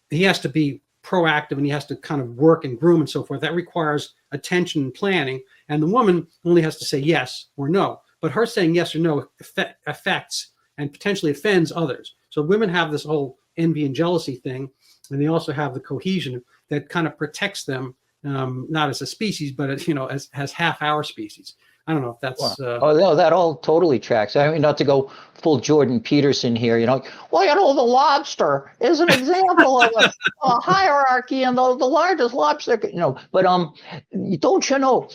he has to be proactive and he has to kind of work and groom and so forth. That requires attention and planning. And the woman only has to say yes or no. But her saying yes or no affects and potentially offends others. So women have this whole envy and jealousy thing, and they also have the cohesion that kind of protects them, not as a species, but as half our species. I don't know if that's. Oh no, that all totally tracks. I mean, not to go full Jordan Peterson here, well, the lobster is an example of a hierarchy, and the largest lobster, But don't you know,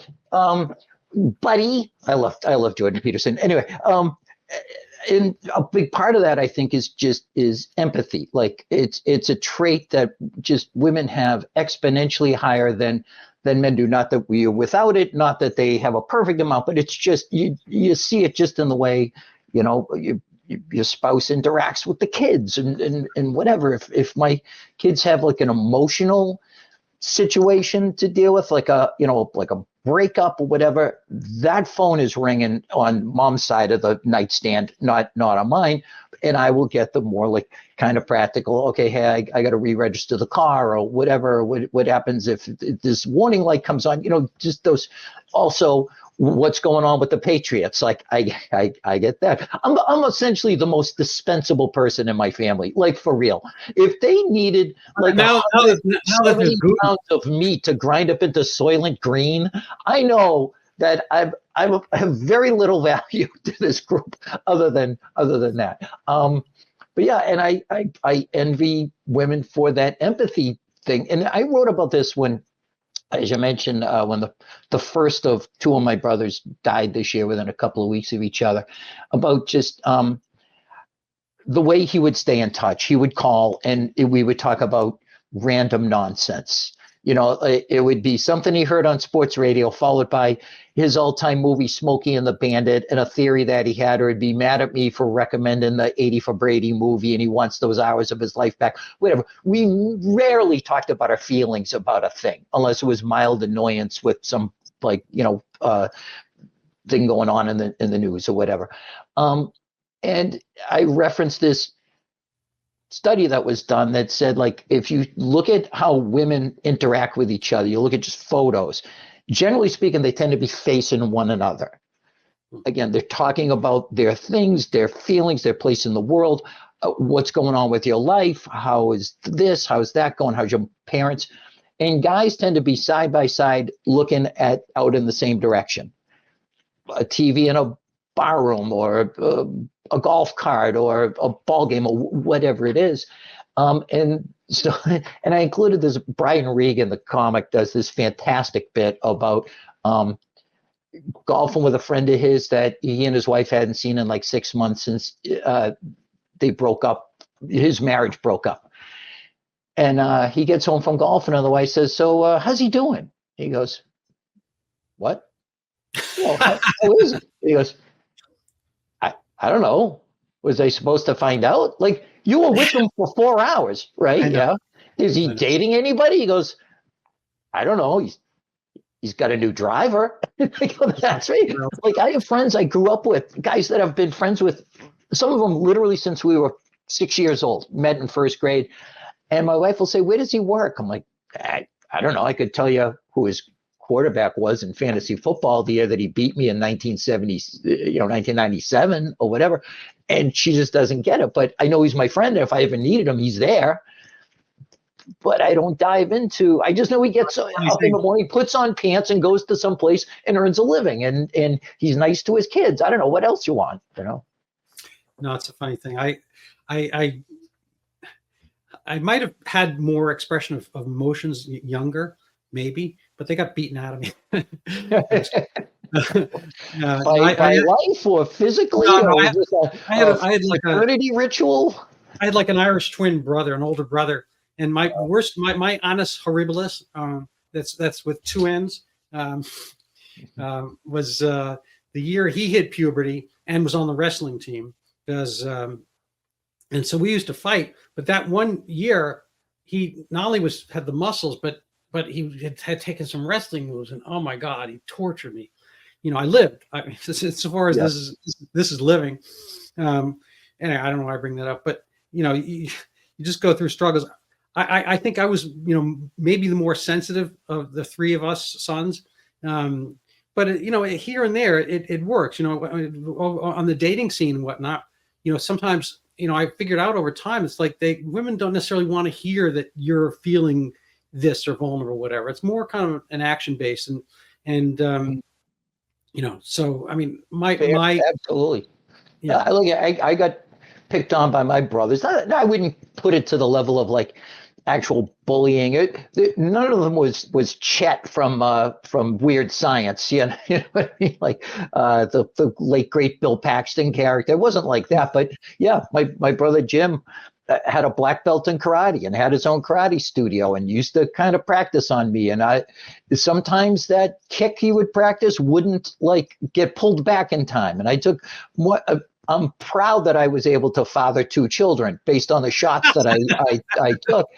buddy? I love Jordan Peterson. Anyway, and a big part of that, I think, is empathy. Like it's a trait that just women have exponentially higher than men do. Not that we are without it, not that they have a perfect amount, but it's just you see it just in the way your spouse interacts with the kids and whatever. If my kids have like an emotional situation to deal with, like a breakup or whatever, that phone is ringing on mom's side of the nightstand, not on mine. And I will get the more like kind of practical, okay, hey, I got to re-register the car or whatever. What happens if this warning light comes on? Just those. Also, what's going on with the Patriots? Like I get that. I'm essentially the most dispensable person in my family, like for real. If they needed like now 70 pounds of meat to grind up into Soylent Green, I know that I have very little value to this group other than that. But yeah, and I envy women for that empathy thing. And I wrote about this when, as you mentioned, when the first of two of my brothers died this year within a couple of weeks of each other, about just the way he would stay in touch. He would call and we would talk about random nonsense. It would be something he heard on sports radio, followed by his all-time movie, Smokey and the Bandit, and a theory that he had, or he'd be mad at me for recommending the 80 for Brady movie, and he wants those hours of his life back, whatever. We rarely talked about our feelings about a thing, unless it was mild annoyance with some, thing going on in the news or whatever. And I referenced this study that was done that said, like, if you look at how women interact with each other, you look at just photos, generally speaking, they tend to be facing one another. Again, they're talking about their things, their feelings, their place in the world, what's going on with your life, how is this, how's that going, how's your parents? And guys tend to be side by side looking out in the same direction. A TV in a bar room or a golf cart or a ball game or whatever it is. And I included this. Brian Regan, the comic, does this fantastic bit about golfing with a friend of his that he and his wife hadn't seen in like 6 months since they broke up. His marriage broke up. And he gets home from golfing and the wife says, so how's he doing? He goes, what? Well, how is it? He goes, I don't know. Was I supposed to find out? Like, you were with him for 4 hours, right? Yeah. Is he dating anybody? He goes, I don't know. He's got a new driver. I go, that's right. Like, I have friends I grew up with, guys that I've been friends with, some of them literally since we were 6 years old, met in first grade. And my wife will say, where does he work? I'm like, I don't know. I could tell you who his quarterback was in fantasy football the year that he beat me in 1997 or whatever. And she just doesn't get it. But I know he's my friend. And if I ever needed him, he's there. But I don't dive into, I just know he gets up in the morning, puts on pants and goes to some place and earns a living. And he's nice to his kids. I don't know what else you want, No, it's a funny thing. I might have had more expression of emotions younger, maybe, but they got beaten out of me. by life or physically? No, I had like a fraternity ritual. I had like an Irish twin brother, an older brother, and my annus horribilis, that's with 2 N's, was the year he hit puberty and was on the wrestling team. And so we used to fight, but that one year he not only had the muscles, but he had taken some wrestling moves, and oh my God, he tortured me. I lived. As far as Yeah. this is living. Anyway, I don't know why I bring that up, but you just go through struggles. I think I was, maybe the more sensitive of the three of us sons. But here and there, it works. On the dating scene and whatnot. Sometimes I figured out over time, it's like women don't necessarily want to hear that you're feeling this or vulnerable, or whatever. It's more kind of an action based and So I mean, my Absolutely. yeah. Look, I got picked on by my brothers. I wouldn't put it to the level of like actual bullying. None of them was Chet from Weird Science. You know what I mean? Like the late great Bill Paxton character. It wasn't like that, but yeah, my brother Jim had a black belt in karate and had his own karate studio and used to kind of practice on me. And sometimes that kick he would practice wouldn't like get pulled back in time. And I took more. I'm proud that I was able to father two children based on the shots that I took.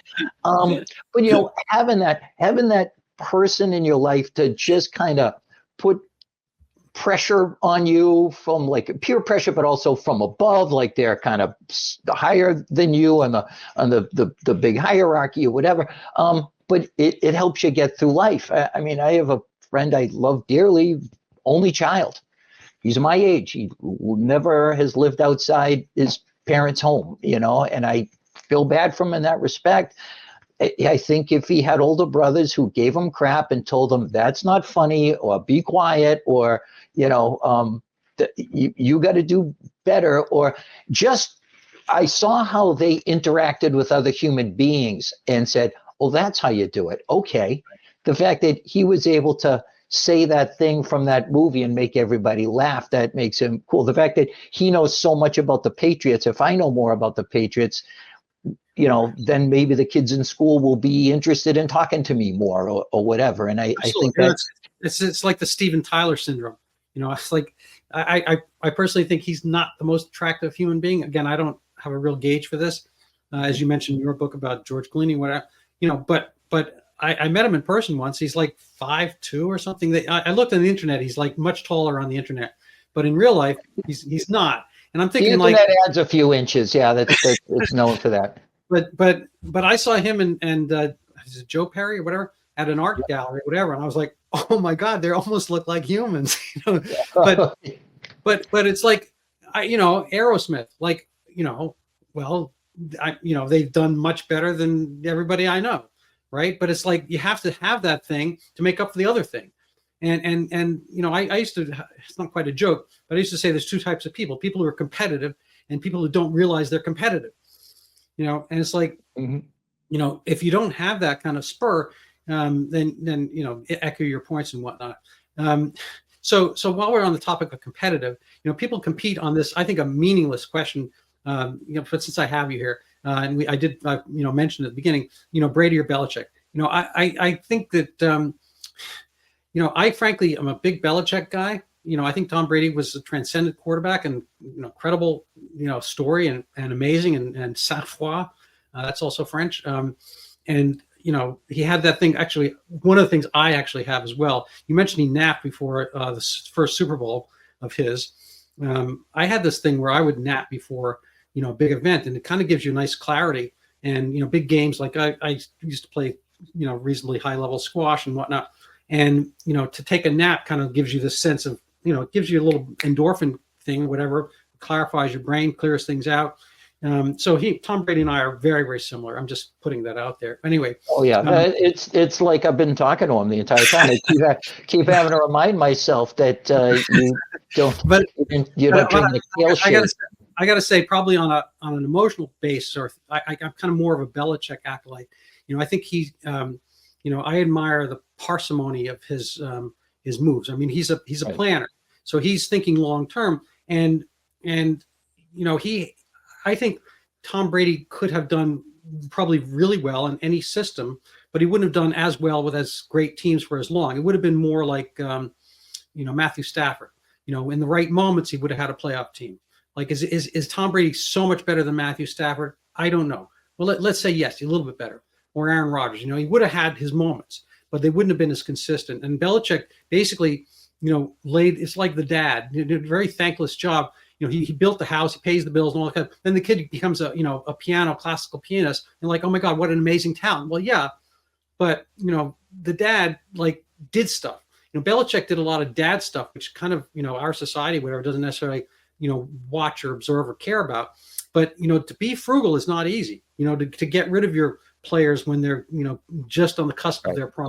But having that person in your life to just kind of put pressure on you from like peer pressure, but also from above, like they're kind of higher than you on the big hierarchy or whatever. But it helps you get through life. I mean, I have a friend I love dearly, only child. He's my age. He never has lived outside his parents' home, and I feel bad for him in that respect. I think if he had older brothers who gave him crap and told him that's not funny or be quiet or, you got to do better, or just I saw how they interacted with other human beings and said, oh, that's how you do it. Okay. The fact that he was able to say that thing from that movie and make everybody laugh, that makes him cool. The fact that he knows so much about the Patriots, if I know more about the Patriots, then maybe the kids in school will be interested in talking to me more or whatever. And I think it's like the Steven Tyler syndrome. It's like I personally think he's not the most attractive human being. Again, I don't have a real gauge for this, as you mentioned in your book about George Clooney, whatever. But I met him in person once. He's like 5'2" or something. I looked on the internet. He's like much taller on the internet, but in real life, he's not. And I'm thinking the internet adds a few inches. Yeah, that's it's known for that. But I saw him and is it Joe Perry or whatever at an art gallery, or whatever, and I was like, oh my God, they almost look like humans. But it's like Aerosmith, like they've done much better than everybody I know, right? But it's like you have to have that thing to make up for the other thing. And I used to, it's not quite a joke, but I used to say there's two types of people who are competitive and people who don't realize they're competitive. And it's like, if you don't have that kind of spur, then echo your points and whatnot. So while we're on the topic of competitive, people compete on this, I think, a meaningless question. But since I have you here, and I did mention at the beginning, Brady or Belichick. I think that I frankly am a big Belichick guy. I think Tom Brady was a transcendent quarterback and credible, story and amazing and sang froid. That's also French. And he had that thing. Actually, one of the things I actually have as well. You mentioned he napped before the first Super Bowl of his. I had this thing where I would nap before a big event, and it kind of gives you nice clarity. And big games, like I used to play reasonably high level squash and whatnot. And to take a nap kind of gives you this sense of it gives you a little endorphin thing, whatever, clarifies your brain, clears things out. So Tom Brady and I are very, very similar. I'm just putting that out there. Anyway. Oh yeah, it's like I've been talking to him the entire time. I keep having to remind myself that you don't. But you don't drink the kale shake. I got to say, probably on an emotional base, or I'm kind of more of a Belichick acolyte. I think he, I admire the parsimony of his moves. I mean, he's a planner, so he's thinking long term, and I think Tom Brady could have done probably really well in any system, but he wouldn't have done as well with as great teams for as long. It would have been more like Matthew Stafford. In the right moments, he would have had a playoff team. Like, is Tom Brady so much better than Matthew Stafford? I don't know. Well, let's say yes, a little bit better. Or Aaron Rodgers. He would have had his moments, but they wouldn't have been as consistent. And Belichick, basically, it's like the dad. He did a very thankless job. He built the house, he pays the bills and all that kind of, then the kid becomes a classical pianist, and like, oh my God, what an amazing talent. Well, yeah, but the dad did stuff. Belichick did a lot of dad stuff, which kind of, our society, whatever, doesn't necessarily, watch or observe or care about. But, to be frugal is not easy, to get rid of your players when they're, just on the cusp of their prime,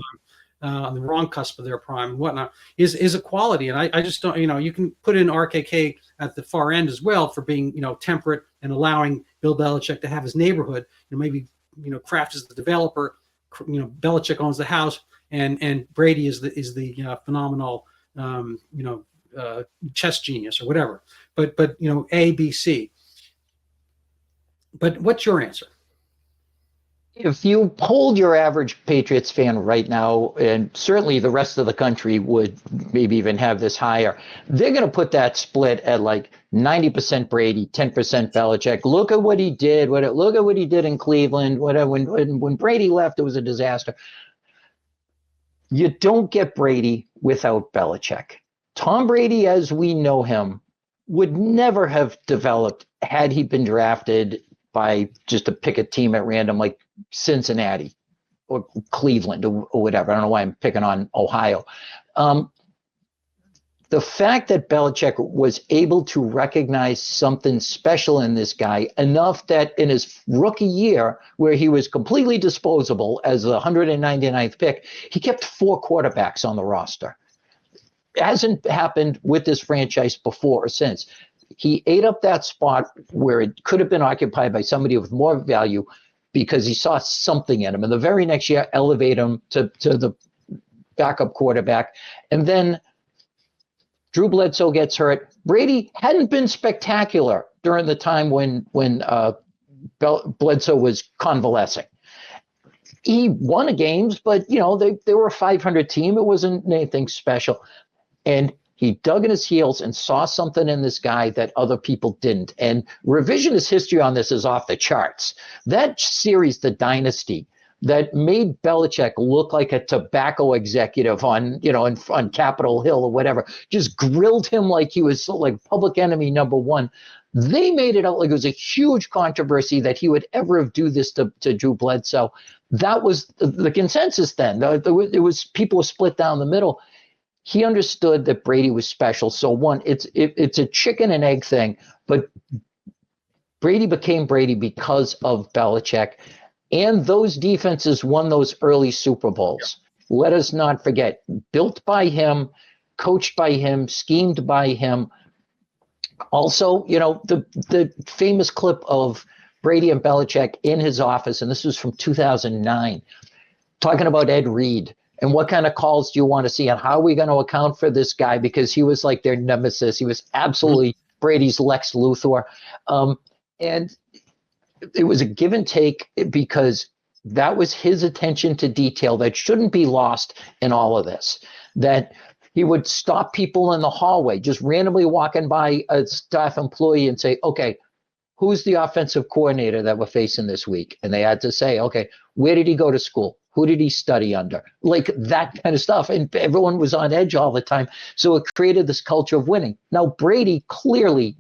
on the wrong cusp of their prime and whatnot is a quality. And I just don't, you can put in RKK at the far end as well for being, temperate and allowing Bill Belichick to have his neighborhood. Maybe, Kraft is the developer, Belichick owns the house, and Brady is the phenomenal, chess genius or whatever. But A, B, C. But what's your answer? If you polled your average Patriots fan right now, and certainly the rest of the country would maybe even have this higher, they're going to put that split at like 90% Brady, 10% Belichick. Look at what he did. Look at what he did in Cleveland. When Brady left, it was a disaster. You don't get Brady without Belichick. Tom Brady, as we know him, would never have developed had he been drafted by just to pick a team at random like Cincinnati or Cleveland or whatever. I don't know why I'm picking on Ohio. The fact that Belichick was able to recognize something special in this guy enough that in his rookie year, where he was completely disposable as the 199th pick, he kept 4 quarterbacks on the roster. It hasn't happened with this franchise before or since. He ate up that spot where it could have been occupied by somebody with more value because he saw something in him. And the very next year, elevate him to the backup quarterback. And then Drew Bledsoe gets hurt. Brady hadn't been spectacular during the time when Bledsoe was convalescing. He won games, but, they were a 500 team. It wasn't anything special. And he dug in his heels and saw something in this guy that other people didn't. And revisionist history on this is off the charts. That series, The Dynasty, that made Belichick look like a tobacco executive on Capitol Hill or whatever, just grilled him like he was like public enemy number one. They made it out like it was a huge controversy that he would ever do this to Drew Bledsoe. That was the consensus then. It was people were split down the middle. He understood that Brady was special. So one, it's a chicken and egg thing, but Brady became Brady because of Belichick, and those defenses won those early Super Bowls. Yeah. Let us not forget, built by him, coached by him, schemed by him. Also, the famous clip of Brady and Belichick in his office, and this was from 2009, talking about Ed Reed. And what kind of calls do you want to see? And how are we going to account for this guy? Because he was like their nemesis. He was absolutely Brady's Lex Luthor. And it was a give and take because that was his attention to detail that shouldn't be lost in all of this. That he would stop people in the hallway, just randomly walking by a staff employee and say, okay, who's the offensive coordinator that we're facing this week? And they had to say, okay, where did he go to school? Who did he study under? Like that kind of stuff. And everyone was on edge all the time. So it created this culture of winning. Now, Brady clearly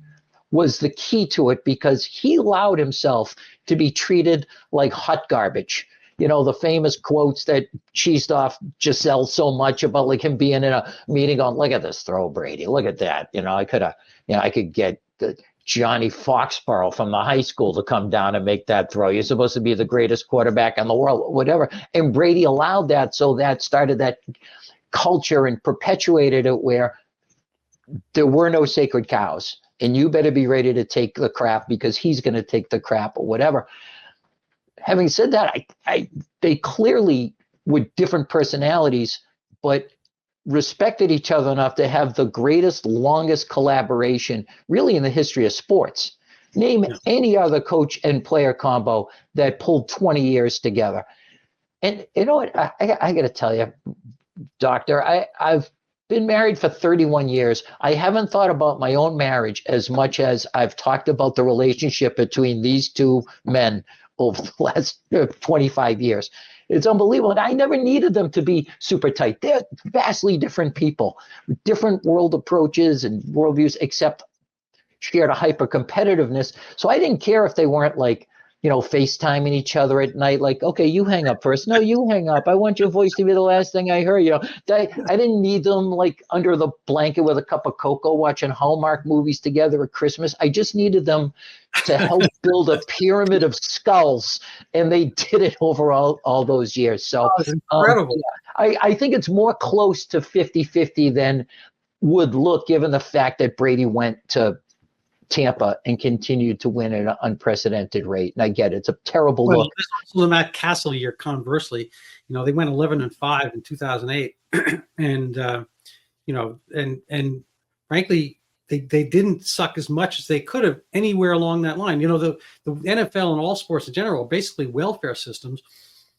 was the key to it because he allowed himself to be treated like hot garbage. The famous quotes that cheesed off Giselle so much about like him being in a meeting going, look at this throw, Brady. Look at that. I could get the Johnny Foxborough from the high school to come down and make that throw. You're supposed to be the greatest quarterback in the world, whatever. And Brady allowed that. So that started that culture and perpetuated it where there were no sacred cows. And you better be ready to take the crap because he's going to take the crap or whatever. Having said that, they clearly were different personalities, but respected each other enough to have the greatest, longest collaboration really in the history of sports. Name any other coach and player combo that pulled 20 years together. And you know what? I got to tell you, Doctor, I've been married for 31 years. I haven't thought about my own marriage as much as I've talked about the relationship between these two men over the last 25 years. It's unbelievable. And I never needed them to be super tight. They're vastly different people, different world approaches and worldviews, except shared a hyper competitiveness. So I didn't care if they weren't like, FaceTiming each other at night, like, okay, you hang up first. No, you hang up. I want your voice to be the last thing I hear. I didn't need them like under the blanket with a cup of cocoa watching Hallmark movies together at Christmas. I just needed them to help build a pyramid of skulls. And they did it over all those years. So it's incredible. I think it's more close to 50-50 than would look, given the fact that Brady went to Tampa and continued to win at an unprecedented rate. And I get it. It's a terrible look. There's also the Matt Castle year, conversely. They went 11-5 in 2008. And, and frankly, they didn't suck as much as they could have anywhere along that line. The NFL and all sports in general are basically welfare systems.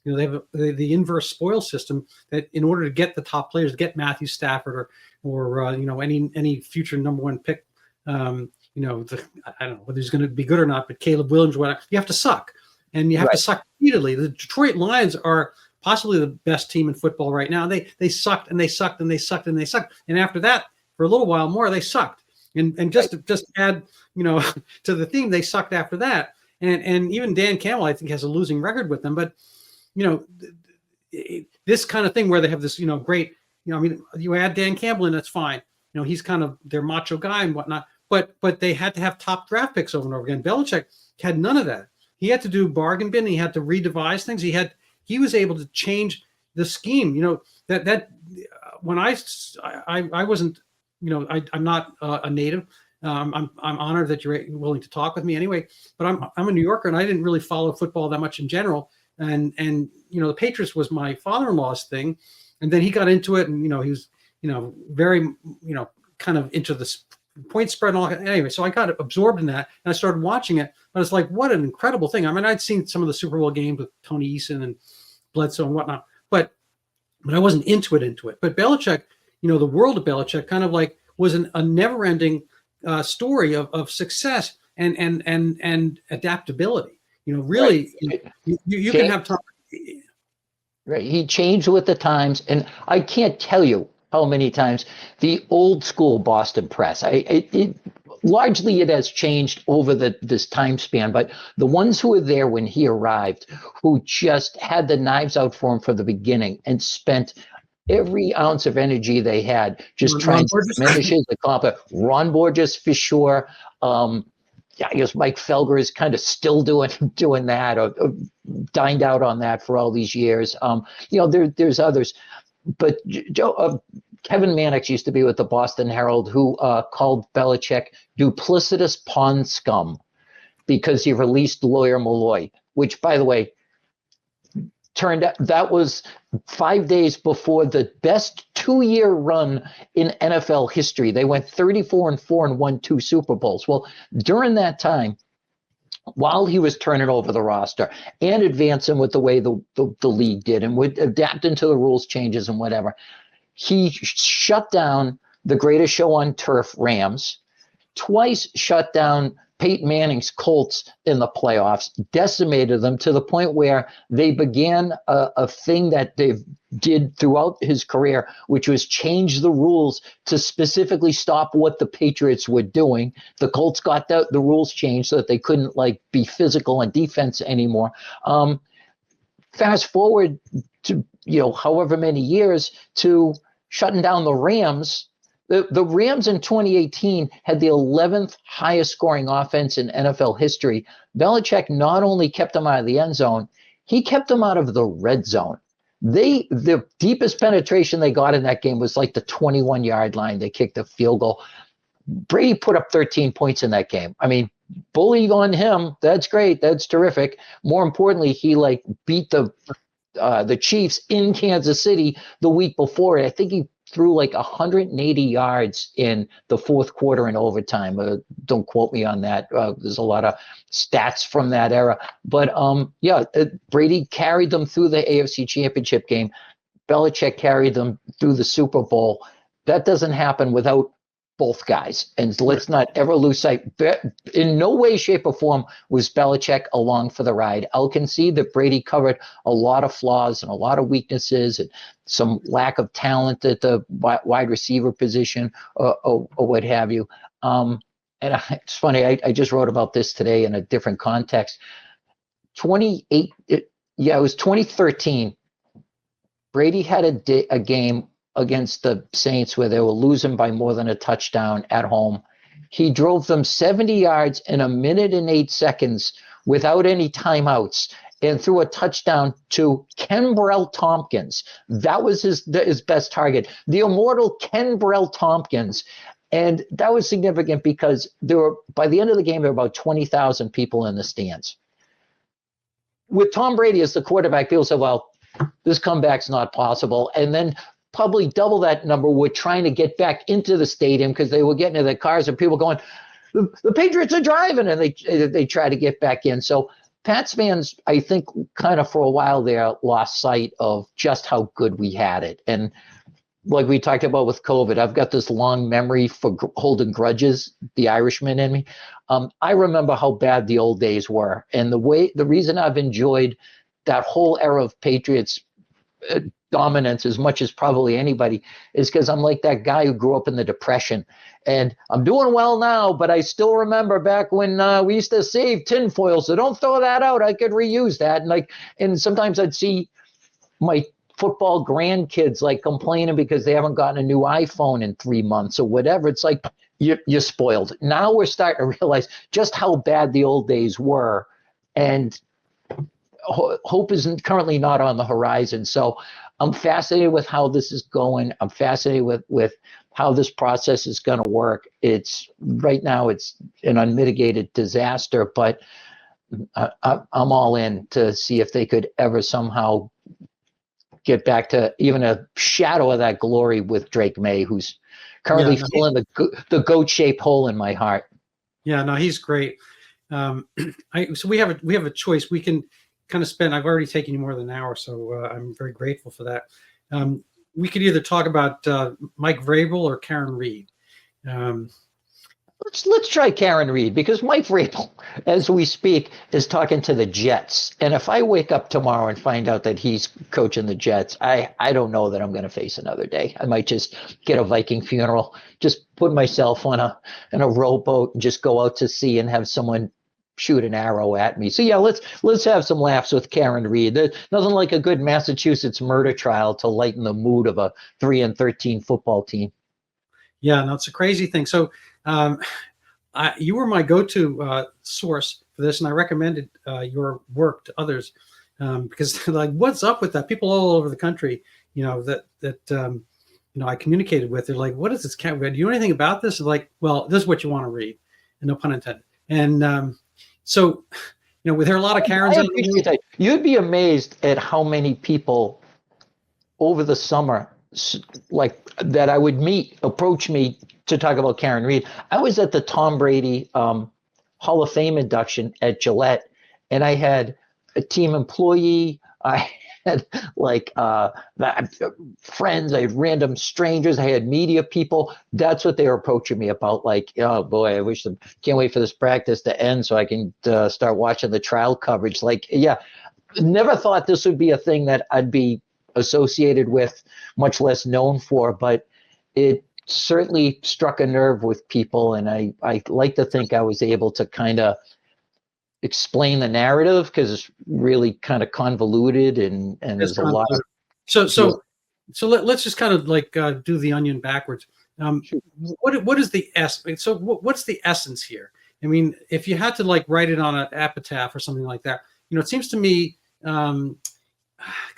They have the inverse spoil system that in order to get the top players, get Matthew Stafford or any future number one pick, I don't know whether he's going to be good or not, but Caleb Williams, whatever, you have to suck. And you have to suck repeatedly. The Detroit Lions are possibly the best team in football right now. They sucked and they sucked and they sucked and they sucked. And after that, for a little while more, they sucked. And just to add, to the theme, they sucked after that. And even Dan Campbell, I think, has a losing record with them. But, this kind of thing where they have this, great, you add Dan Campbell in, that's fine. He's kind of their macho guy and whatnot. But they had to have top draft picks over and over again. Belichick had none of that. He had to do bargain bin. He had to redevise things. He was able to change the scheme. When I wasn't, I'm not a native. I'm honored that you're willing to talk with me anyway. But I'm a New Yorker, and I didn't really follow football that much in general. And the Patriots was my father-in-law's thing, and then he got into it, and he was very kind of into this point spread and all. Anyway, so I got absorbed in that, and I started watching it. And it's like, what an incredible thing. I mean, I'd seen some of the Super Bowl games with Tony Eason and Bledsoe and whatnot, but I wasn't into it. But Belichick, the world of Belichick kind of like was a never-ending story of success and adaptability. Really, you can have time. Right. He changed with the times, and I can't tell you how many times the old school Boston press. Largely it has changed over this time span, but the ones who were there when he arrived, who just had the knives out for him from the beginning and spent every ounce of energy they had just trying to diminish his accomplishment. Ron Borges for sure. I guess Mike Felger is kind of still doing that, or dined out on that for all these years. There's others. But Kevin Mannix used to be with the Boston Herald, who called Belichick duplicitous pond scum because he released lawyer Malloy, which, by the way, turned out that was 5 days before the best 2-year run in NFL history. They went 34-4 and won 2 Super Bowls. Well, during that time, while he was turning over the roster and advancing with the way the league did and would adapt into the rules changes and whatever, he shut down the greatest show on turf, Rams, twice shut down Peyton Manning's Colts in the playoffs, decimated them to the point where they began a thing that they did throughout his career, which was change the rules to specifically stop what the Patriots were doing. The Colts got the rules changed so that they couldn't be physical on defense anymore. Fast forward to, however many years to shutting down the Rams. The Rams in 2018 had the 11th highest scoring offense in NFL history. Belichick not only kept them out of the end zone, he kept them out of the red zone. The deepest penetration they got in that game was like the 21-yard line. They kicked a field goal. Brady put up 13 points in that game. I mean, bully on him. That's great. That's terrific. More importantly, he beat the Chiefs in Kansas City the week before. I think he threw 180 yards in the fourth quarter in overtime. Don't quote me on that. There's a lot of stats from that era. But Brady carried them through the AFC Championship game. Belichick carried them through the Super Bowl. That doesn't happen without both guys. And let's not ever lose sight. In no way, shape, or form was Belichick along for the ride. I'll concede that Brady covered a lot of flaws and a lot of weaknesses and some lack of talent at the wide receiver position or what have you. It's funny, I just wrote about this today in a different context. It was 2013. Brady had a game against the Saints where they were losing by more than a touchdown at home. He drove them 70 yards in 1 minute and 8 seconds without any timeouts and threw a touchdown to Ken Tompkins. That was his best target, the immortal Ken Tompkins. And that was significant because by the end of the game, there were about 20,000 people in the stands. With Tom Brady as the quarterback, people said, well, this comeback's not possible. And then probably double that number were trying to get back into the stadium because they were getting in their cars and people going, the Patriots are driving, and they try to get back in. So Pats fans, I think, kind of for a while there lost sight of just how good we had it. And like we talked about with COVID, I've got this long memory for holding grudges, the Irishman in me. I remember how bad the old days were. And the reason I've enjoyed that whole era of Patriots dominance as much as probably anybody is because I'm like that guy who grew up in the Depression. And I'm doing well now, but I still remember back when we used to save tinfoil. So don't throw that out. I could reuse that. And sometimes I'd see my football grandkids like complaining because they haven't gotten a new iPhone in 3 months or whatever. It's like you're spoiled. Now we're starting to realize just how bad the old days were, and hope is currently not on the horizon. So I'm fascinated with how this is going. I'm fascinated with how this process is going to work. Right now it's an unmitigated disaster, but I'm all in to see if they could ever somehow get back to even a shadow of that glory with Drake May, who's currently filling the goat-shaped hole in my heart. Yeah, no, he's great. So we have a choice. We can kind of spend. I've already taken you more than an hour, so I'm very grateful for that. We could either talk about Mike Vrabel or Karen Reed. Let's try Karen Reed, because Mike Vrabel, as we speak, is talking to the Jets. And if I wake up tomorrow and find out that he's coaching the Jets, I don't know that I'm going to face another day. I might just get a Viking funeral, just put myself in a rowboat and just go out to sea and have someone shoot an arrow at me. So yeah, let's have some laughs with Karen Reed. There's nothing like a good Massachusetts murder trial to lighten the mood of a 3-13 football team. Yeah, no, it's a crazy thing. So you were my go-to source for this, and I recommended your work to others because they're like, what's up with that? People all over the country, that I communicated with, they're like, what is this? Do you know anything about this? Like, well, this is what you want to read, and no pun intended. And so, there are a lot of Karens. I appreciate that. You'd be amazed at how many people over the summer, like that I would approach me to talk about Karen Reed. I was at the Tom Brady Hall of Fame induction at Gillette, and I had a team employee. I had friends. I had random strangers. I had media people. That's what they were approaching me about. Like, oh boy, can't wait for this practice to end so I can start watching the trial coverage. Like, yeah, never thought this would be a thing that I'd be associated with, much less known for, but it certainly struck a nerve with people. And I like to think I was able to kind of explain the narrative, because it's really kind of convoluted and there's a lot of, let's just kind of like do the onion backwards. What is the essence? So what's the essence here? I mean, if you had to like write it on an epitaph or something like that, it seems to me kind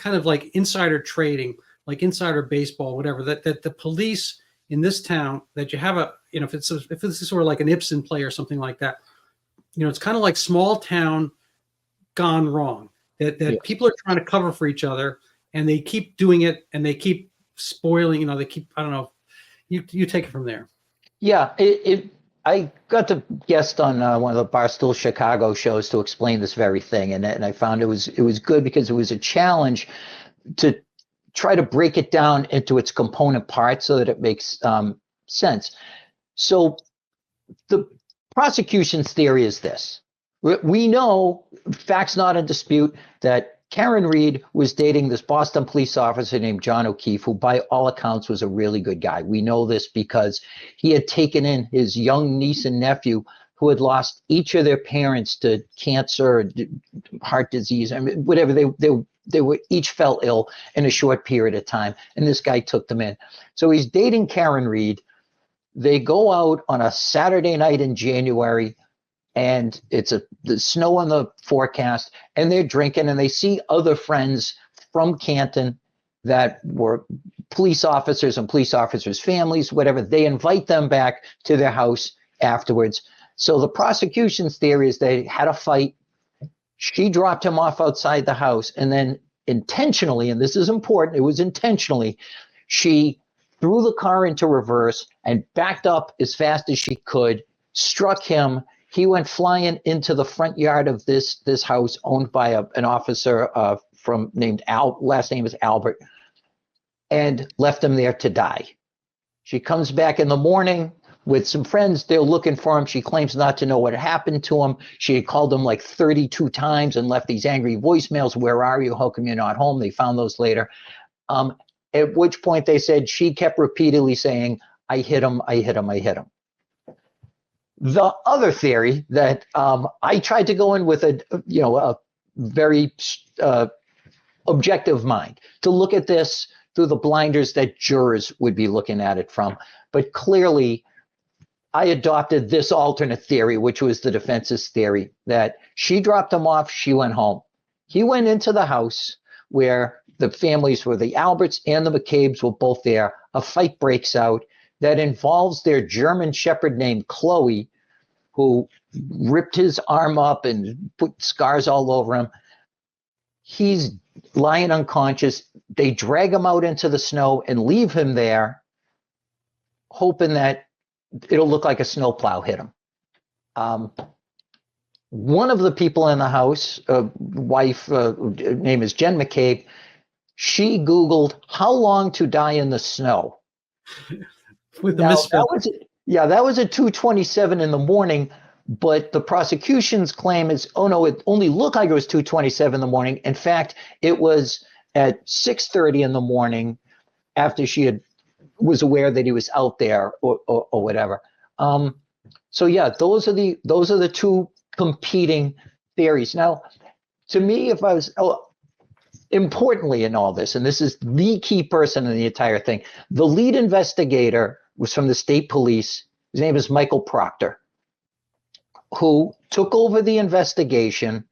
of like insider trading, like insider baseball, whatever, that the police in this town, that you have if this is sort of like an Ibsen play or something like that, it's kind of like small town gone wrong, that people are trying to cover for each other, and they keep doing it, and they keep spoiling, they keep, I don't know, you take it from there. Yeah, I got to guest on one of the Barstool Chicago shows to explain this very thing, and I found it was good because it was a challenge to try to break it down into its component parts so that it makes sense. So the prosecution's theory is this. We know, facts not in dispute, that Karen Reed was dating this Boston police officer named John O'Keefe, who by all accounts was a really good guy. We know this because he had taken in his young niece and nephew who had lost each of their parents to cancer, heart disease, I mean, whatever. They were each fell ill in a short period of time, and this guy took them in. So he's dating Karen Reed. They go out on a Saturday night in January, and the snow on the forecast, and they're drinking, and they see other friends from Canton that were police officers and police officers' families, whatever. They invite them back to their house afterwards. So the prosecution's theory is they had a fight. She dropped him off outside the house, and then intentionally, and this is important, it was intentionally, she threw the car into reverse and backed up as fast as she could, struck him. He went flying into the front yard of this house owned by an officer named last name is Albert, and left him there to die. She comes back in the morning with some friends. They're looking for him. She claims not to know what happened to him. She had called him like 32 times and left these angry voicemails. Where are you? How come you're not home? They found those later. At which point they said she kept repeatedly saying, I hit him, I hit him, I hit him. The other theory that I tried to go in with a very objective mind to look at this through the blinders that jurors would be looking at it from. But clearly, I adopted this alternate theory, which was the defense's theory, that she dropped him off, she went home. He went into the house where the families were the Alberts and the McCabe's were both there. A fight breaks out that involves their German shepherd named Chloe, who ripped his arm up and put scars all over him. He's lying unconscious. They drag him out into the snow and leave him there, hoping that it'll look like a snowplow hit him. One of the people in the house, wife, name is Jen McCabe, she Googled how long to die in the snow. With the misspell. That was at 2:27 in the morning, but the prosecution's claim is, oh no, it only looked like it was 2:27 in the morning. In fact, it was at 6:30 in the morning after she was aware that he was out there or whatever. So yeah, those are the two competing theories. Now, to me, if I was importantly in all this, and this is the key person in the entire thing, the lead investigator was from the state police. His name is Michael Proctor, who took over the investigation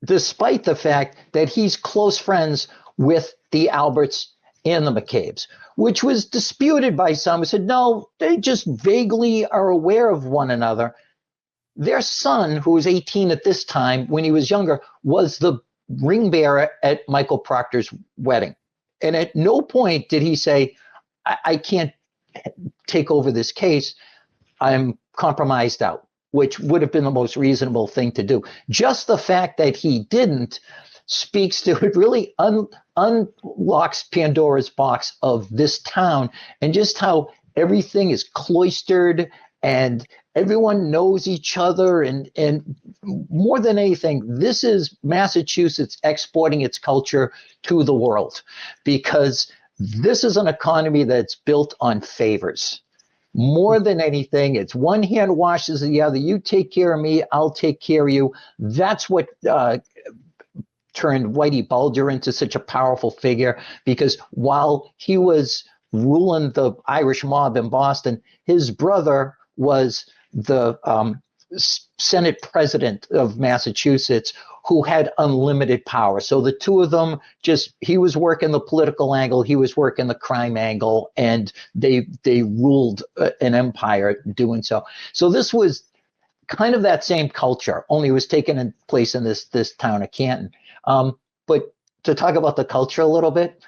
despite the fact that he's close friends with the Alberts and the McCabe's, which was disputed by some who said, no, they just vaguely are aware of one another. Their son, who was 18 at this time, when he was younger, was the ring bearer at Michael Proctor's wedding. And at no point did he say, I can't take over this case. I'm compromised out, which would have been the most reasonable thing to do. Just the fact that he didn't speaks to it, really unlocks Pandora's box of this town and just how everything is cloistered and everyone knows each other. And more than anything, this is Massachusetts exporting its culture to the world, because this is an economy that's built on favors. More than anything, it's one hand washes the other. You take care of me, I'll take care of you. That's what turned Whitey Bulger into such a powerful figure, because while he was ruling the Irish mob in Boston, his brother was the Senate president of Massachusetts, who had unlimited power. So the two of them he was working the political angle, he was working the crime angle, and they ruled an empire doing so. So this was kind of that same culture, only it was taking place in this town of Canton. But to talk about the culture a little bit,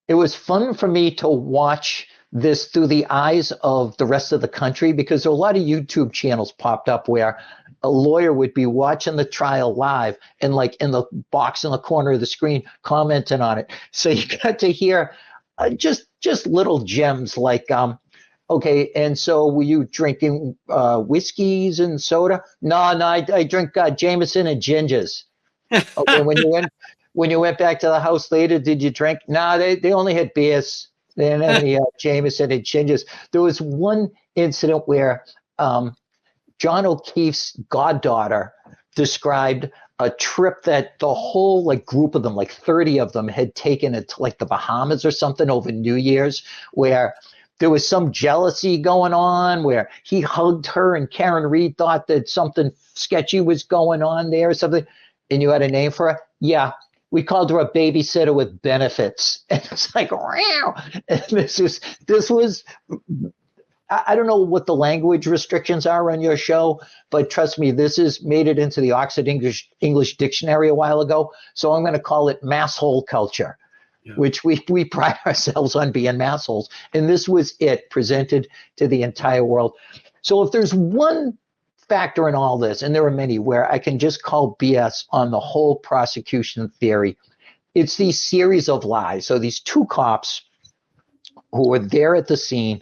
it was fun for me to watch this through the eyes of the rest of the country, because there are a lot of YouTube channels popped up where a lawyer would be watching the trial live and like in the box in the corner of the screen commenting on it. So you got to hear just little gems like Okay, and so were you drinking whiskeys and soda? No, no, I drink Jameson and gingers. Okay, when you went back to the house later, did you drink? No, they only had beers. They didn't have any Jameson and gingers. There was one incident where John O'Keefe's goddaughter described a trip that the whole like group of them, like 30 of them, had taken it to like the Bahamas or something over New Year's, where there was some jealousy going on, where he hugged her and Karen Reed thought that something sketchy was going on there or something. And you had a name for her? Yeah. We called her a babysitter with benefits. And it's like, wow. And this was I don't know what the language restrictions are on your show, but trust me, this has made it into the Oxford English Dictionary a while ago. So I'm going to call it masshole culture, which we pride ourselves on being massholes. And this was it presented to the entire world. So if there's one factor in all this, and there are many, where I can just call BS on the whole prosecution theory, it's these series of lies. So these two cops who were there at the scene,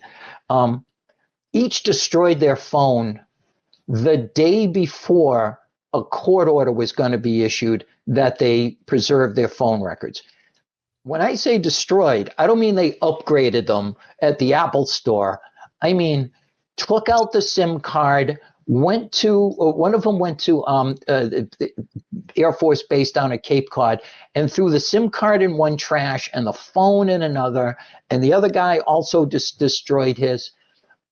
each destroyed their phone the day before a court order was going to be issued that they preserve their phone records. When I say destroyed, I don't mean they upgraded them at the Apple store. I mean, took out the SIM card, one of them went to the Air Force Base down at Cape Cod and threw the SIM card in one trash and the phone in another. And the other guy also just destroyed his.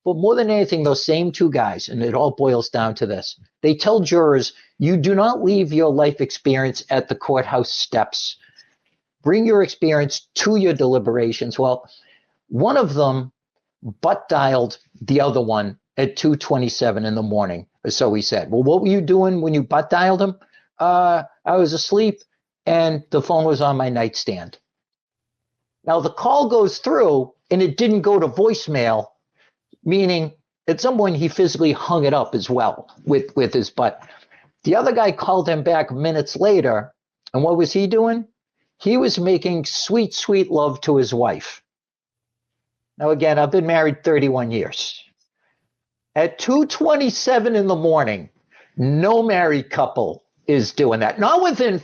But more than anything, those same two guys, and it all boils down to this, they tell jurors, you do not leave your life experience at the courthouse steps. Bring your experience to your deliberations. Well, one of them butt dialed the other one at 2:27 in the morning, or so he said. Well, what were you doing when you butt dialed him? I was asleep and the phone was on my nightstand. Now the call goes through and it didn't go to voicemail, meaning at some point he physically hung it up as well with his butt. The other guy called him back minutes later, and what was he doing? He was making sweet, sweet love to his wife. Now, again, I've been married 31 years. At 2:27 in the morning, no married couple is doing that. Not within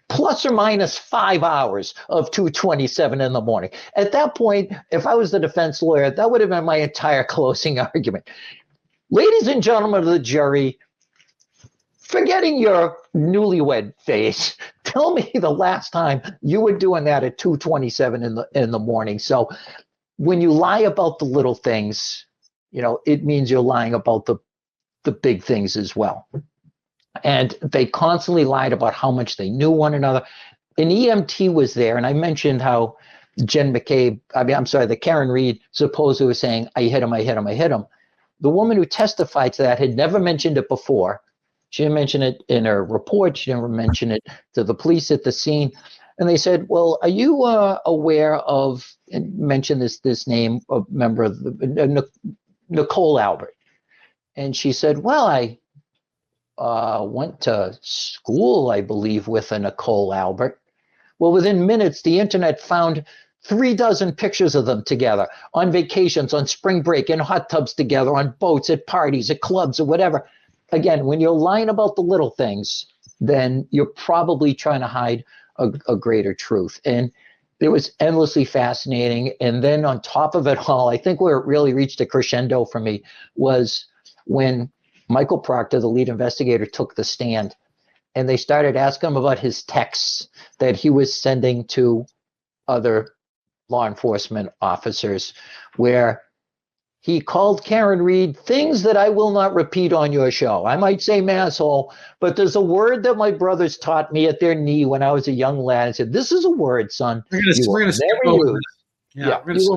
plus or minus 5 hours of 2:27 in the morning. At that point, if I was the defense lawyer, that would have been my entire closing argument. Ladies and gentlemen of the jury, forgetting your newlywed phase, tell me the last time you were doing that at 2:27 in the morning. So when you lie about the little things, it means you're lying about the big things as well. And they constantly lied about how much they knew one another. An EMT was there, and I mentioned how Jen McCabe, the Karen Reed supposedly was saying, I hit him, I hit him, I hit him. The woman who testified to that had never mentioned it before. She didn't mention it in her report. She didn't mention it to the police at the scene. And they said, well, are you aware of, and mention this name, a member of Nicole Albert? And she said, well, I went to school, I believe, with a Nicole Albert. Well, within minutes, the internet found 36 pictures of them together on vacations, on spring break, in hot tubs together, on boats, at parties, at clubs, or whatever. Again, when you're lying about the little things, then you're probably trying to hide a greater truth. And it was endlessly fascinating. And then on top of it all, I think where it really reached a crescendo for me was when Michael Proctor, the lead investigator, took the stand and they started asking him about his texts that he was sending to other law enforcement officers, where he called Karen Reed things that I will not repeat on your show. I might say masshole, but there's a word that my brothers taught me at their knee when I was a young lad. I said, this is a word, son, you will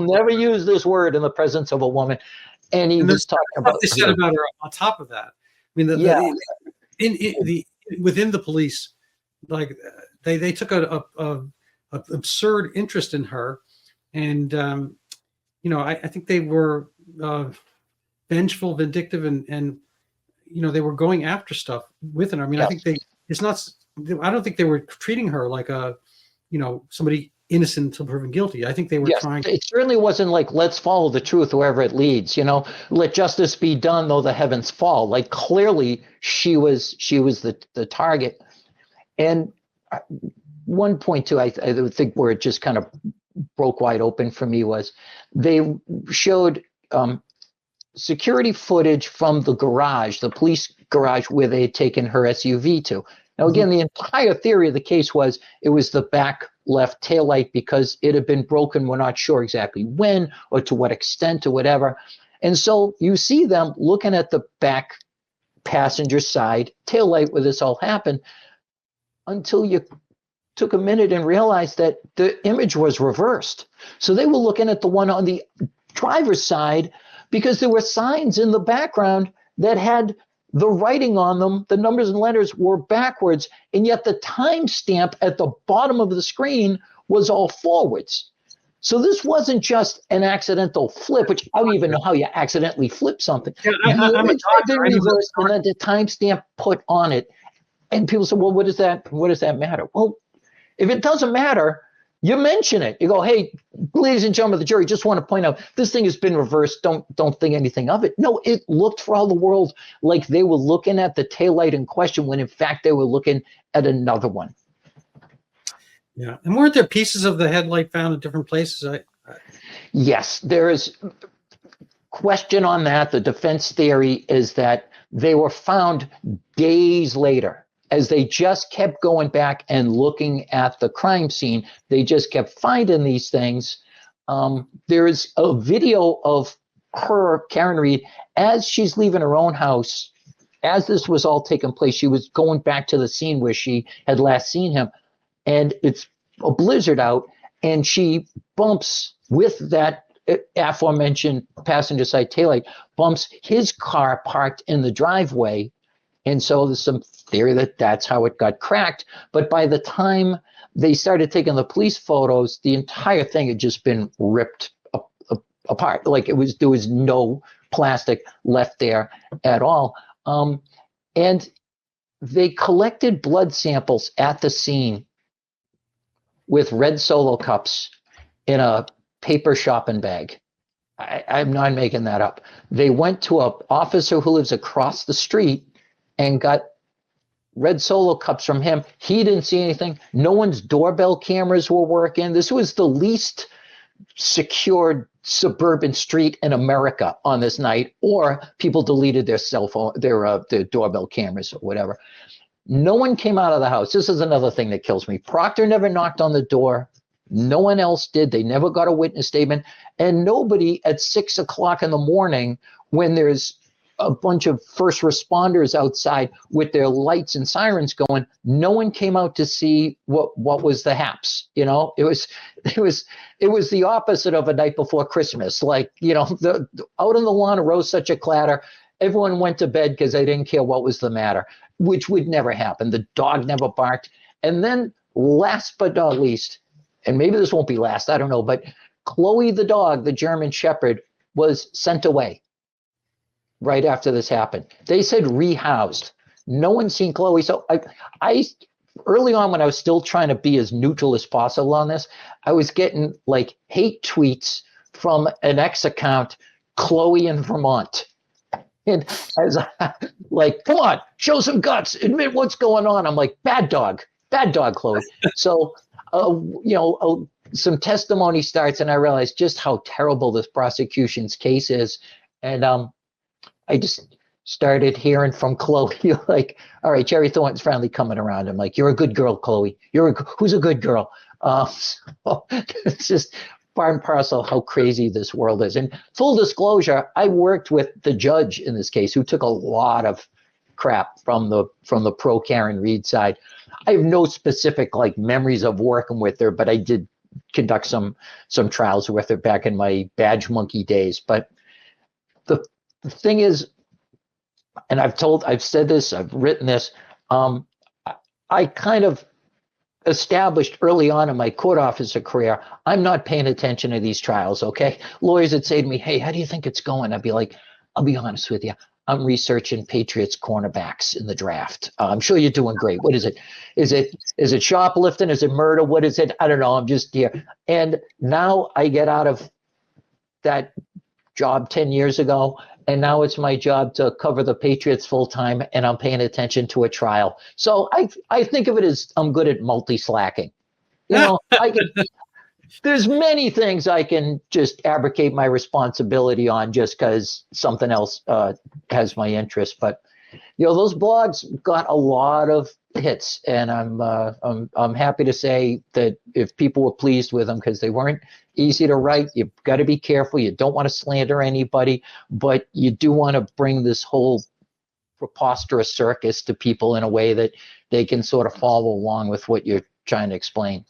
never use this word in the presence of a woman. And he was talking about they said about her on top of that. I mean, within the police, like they took a absurd interest in her, and I think they were vengeful, vindictive, and they were going after stuff within her. I mean, I think I don't think they were treating her like somebody innocent until proven guilty. I think they were Yes, trying. it certainly wasn't like, let's follow the truth wherever it leads, let justice be done though the heavens fall. Like clearly she was the target. And one point too, I think where it just kind of broke wide open for me was they showed security footage from the garage, the police garage where they had taken her SUV to. Now, again, the entire theory of the case was it was the back left taillight because it had been broken. We're not sure exactly when or to what extent or whatever. And so you see them looking at the back passenger side taillight where this all happened until you took a minute and realized that the image was reversed. So they were looking at the one on the driver's side because there were signs in the background that had the writing on them, the numbers and letters were backwards, and yet the timestamp at the bottom of the screen was all forwards. So this wasn't just an accidental flip, which I don't even know how you accidentally flip something. Yeah, The I'm a image had been doctor. reversed and then the timestamp put on it. And people say, well, what does that matter? Well, if it doesn't matter, you mention it. You go, hey, ladies and gentlemen of the jury, just want to point out this thing has been reversed. Don't think anything of it. No, it looked for all the world like they were looking at the taillight in question when in fact they were looking at another one. Yeah. And weren't there pieces of the headlight found in different places? Yes, there is question on that. The defense theory is that they were found days later. As they just kept going back and looking at the crime scene, they just kept finding these things. There is a video of her, Karen Reed, as she's leaving her own house, as this was all taking place. She was going back to the scene where she had last seen him, and it's a blizzard out, and she bumps with that aforementioned passenger side taillight, bumps his car parked in the driveway. And so there's some theory that that's how it got cracked. But by the time they started taking the police photos, the entire thing had just been ripped apart. Like there was no plastic left there at all. And they collected blood samples at the scene with red Solo cups in a paper shopping bag. I'm not making that up. They went to an officer who lives across the street and got red Solo cups from him. He didn't see anything. No one's doorbell cameras were working. This was the least secured suburban street in America on this night, or people deleted their cell phone, their doorbell cameras or whatever. No one came out of the house. This is another thing that kills me. Proctor never knocked on the door. No one else did. They never got a witness statement. And nobody at 6 o'clock in the morning, when there's a bunch of first responders outside with their lights and sirens going, no one came out to see what was the haps. It was the opposite of a night before Christmas. Like, out on the lawn arose such a clatter. Everyone went to bed because they didn't care what was the matter, which would never happen. The dog never barked. And then last but not least, and maybe this won't be last, I don't know, but Chloe the dog, the German Shepherd, was sent away right after this happened. They said rehoused. No one's seen Chloe. So I early on, when I was still trying to be as neutral as possible on this, I was getting like hate tweets from an ex account, Chloe in Vermont. And I was like, come on, show some guts, admit what's going on. I'm like, bad dog, Chloe. So, some testimony starts, and I realized just how terrible this prosecution's case is. And I just started hearing from Chloe, like, all right, Jerry Thornton's finally coming around. I'm like, you're a good girl, Chloe. Who's a good girl? So it's just part and parcel how crazy this world is. And full disclosure, I worked with the judge in this case, who took a lot of crap from the pro Karen Reed side. I have no specific memories of working with her, but I did conduct some trials with her back in my badge monkey days. But the thing is, and I've said this, I've written this, I kind of established early on in my court officer career, I'm not paying attention to these trials, okay? Lawyers would say to me, hey, how do you think it's going? I'd be like, I'll be honest with you, I'm researching Patriots cornerbacks in the draft. I'm sure you're doing great. What is it? Is it shoplifting? Is it murder? What is it? I don't know. I'm just here. And now I get out of that job 10 years ago, and now it's my job to cover the Patriots full time, and I'm paying attention to a trial. So I think of it as I'm good at multi-slacking. There's many things I can just abrogate my responsibility on just because something else has my interest. But those blogs got a lot of hits, and I'm happy to say that if people were pleased with them, because they weren't easy to write. You've got to be careful. You don't want to slander anybody, but you do want to bring this whole preposterous circus to people in a way that they can sort of follow along with what you're trying to explain.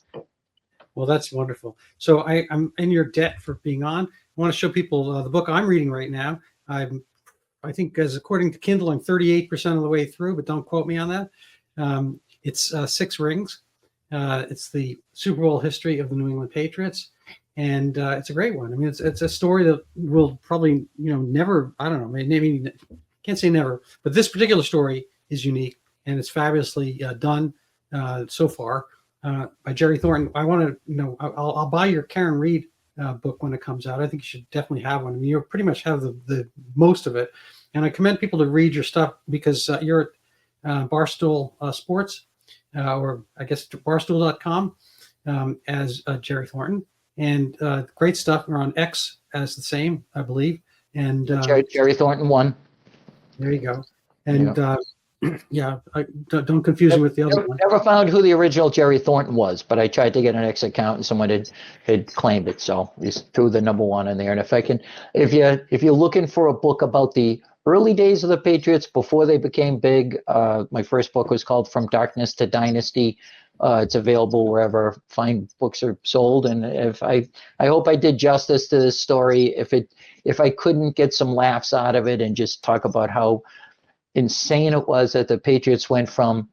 Well, that's wonderful. So I'm in your debt for being on. I want to show people the book I'm reading right now. I think, as according to Kindle, I'm 38% of the way through, but don't quote me on that. It's Six Rings. It's the Super Bowl history of the New England Patriots, and it's a great one. I mean, it's a story that will probably never. I don't know. Maybe can't say never, but this particular story is unique, and it's fabulously done so far. By Jerry Thornton. I want to, I'll buy your Karen Reed book when it comes out. I think you should definitely have one. I mean, you pretty much have the most of it. And I commend people to read your stuff because you're at Barstool Sports, or I guess barstool.com as Jerry Thornton. And great stuff. We're on X as the same, I believe. And Jerry Thornton 1. There you go. And yeah, don't confuse it with the other one. Never found who the original Jerry Thornton was, but I tried to get an X account and someone had claimed it, so we threw the number 1 in there. And if you're looking for a book about the early days of the Patriots before they became big, my first book was called From Darkness to Dynasty. It's available wherever fine books are sold. And I hope I did justice to this story. If I couldn't get some laughs out of it and just talk about how insane it was that the Patriots went from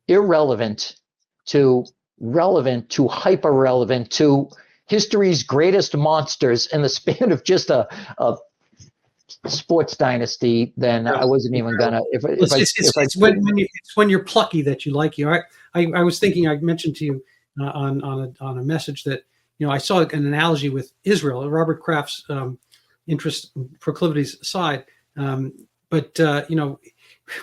irrelevant to relevant to hyper relevant to history's greatest monsters in the span of just a sports dynasty, then I wasn't even gonna. It's when you're plucky that you like you. I was thinking, I mentioned to you on a message that I saw an analogy with Israel, Robert Kraft's interest proclivities aside. But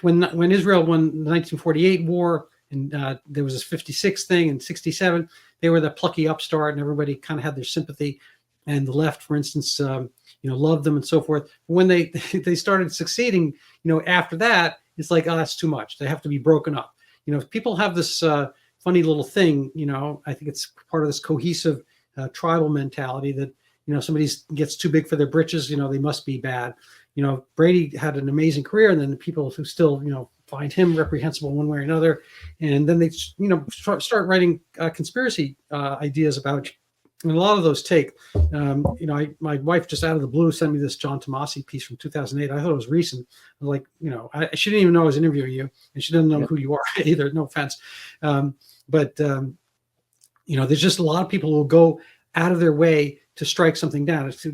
when Israel won the 1948 war, and there was this 56 thing and 67, they were the plucky upstart, and everybody kind of had their sympathy. And the left, for instance, loved them and so forth. When they started succeeding, after that, it's like, oh, that's too much. They have to be broken up. People have this funny little thing. I think it's part of this cohesive tribal mentality that somebody gets too big for their britches. They must be bad. Brady had an amazing career, and then the people who still, find him reprehensible one way or another, and then they, start writing conspiracy ideas about it. And a lot of those take, my wife just out of the blue sent me this John Tomasi piece from 2008. I thought it was recent. I was like, she didn't even know I was interviewing you, and she doesn't know who you are either. No offense. But there's just a lot of people who will go out of their way to strike something down. It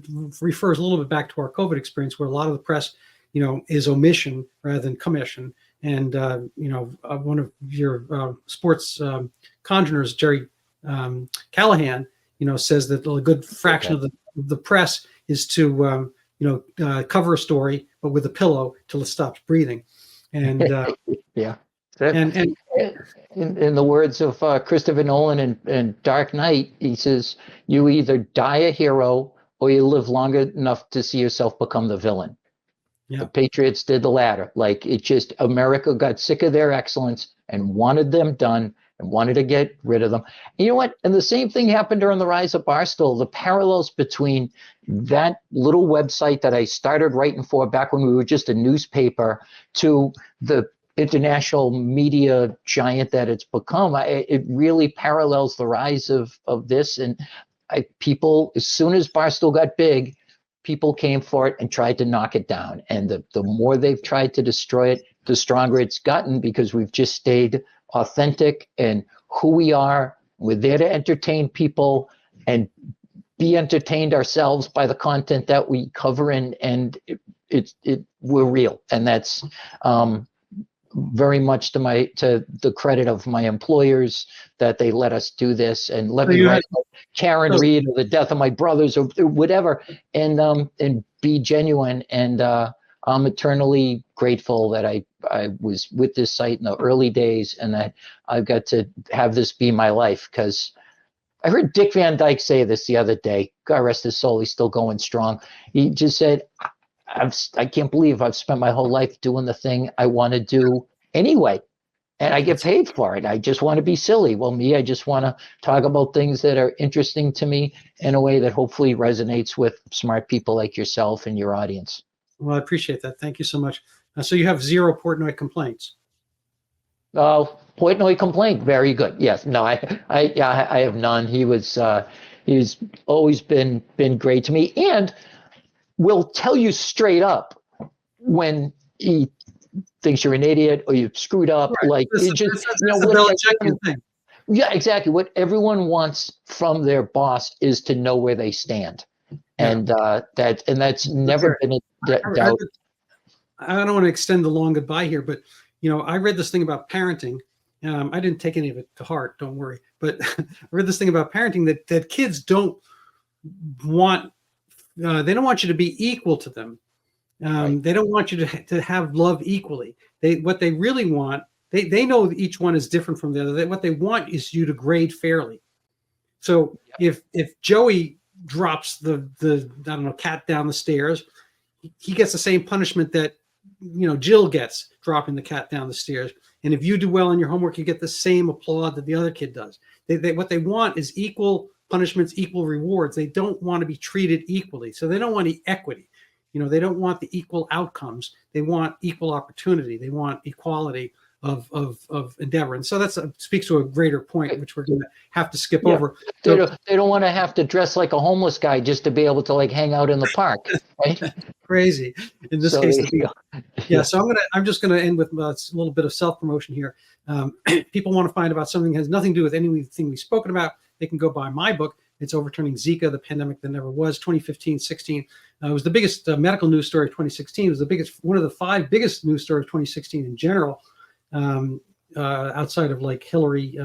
refers a little bit back to our COVID experience, where a lot of the press, is omission rather than commission. And one of your sports congeners, Jerry Callahan, says that a good fraction of the press is to cover a story, but with a pillow till it stops breathing. And yeah. And in the words of Christopher Nolan in Dark Knight, he says, you either die a hero or you live long enough to see yourself become the villain. Yeah. The Patriots did the latter. Like, it just, America got sick of their excellence and wanted them done and wanted to get rid of them. And you know what? And the same thing happened during the rise of Barstool. The parallels between that little website that I started writing for back when we were just a newspaper to the international media giant that it's become, it really parallels the rise of this. And people, as soon as Barstool got big, people came for it and tried to knock it down. And the more they've tried to destroy it, the stronger it's gotten, because we've just stayed authentic and who we are. We're there to entertain people and be entertained ourselves by the content that we cover. And we're real, and that's very much to the credit of my employers that they let us do this and let me write Karen Reed or the death of my brothers or whatever, and be genuine. And I'm eternally grateful that I was with this site in the early days, and that I've got to have this be my life. Because I heard Dick Van Dyke say this the other day. God rest his soul, he's still going strong. He just said, I can't believe I've spent my whole life doing the thing I want to do anyway, and I get paid for it. I just want to be silly. Well, I just want to talk about things that are interesting to me in a way that hopefully resonates with smart people like yourself and your audience. Well, I appreciate that. Thank you so much. So you have 0 Portnoy complaints. Portnoy complaint. Very good. Yes. No, I have none. He's always been great to me, and will tell you straight up when he thinks you're an idiot or you've screwed up. Right. Like that's the Belichickian thing. Yeah, exactly. What everyone wants from their boss is to know where they stand, and that's never been a doubt. I don't want to extend the long goodbye here, but I read this thing about parenting. I didn't take any of it to heart, don't worry. But I read this thing about parenting that kids don't want. They don't want you to be equal to them. Right. They don't want you to have love equally. What they really want, they know that each one is different from the other. What they want is you to grade fairly. So if Joey drops the I don't know, cat down the stairs, he gets the same punishment that Jill gets dropping the cat down the stairs. And if you do well in your homework, you get the same applaud that the other kid does. What they want is equal punishments, equal rewards. They don't want to be treated equally. So they don't want equity. They don't want the equal outcomes. They want equal opportunity. They want equality of endeavor. And so that speaks to a greater point, which we're going to have to skip over. They don't want to have to dress like a homeless guy just to be able to hang out in the park. Right? Crazy. In this case, so I'm just going to end with a little bit of self-promotion here. People want to find about something that has nothing to do with anything we've spoken about. They can go buy my book. It's Overturning Zika, the Pandemic That Never Was, 2015-16. It was the biggest medical news story of 2016. It was one of the 5 biggest news stories of 2016 in general, outside of Hillary,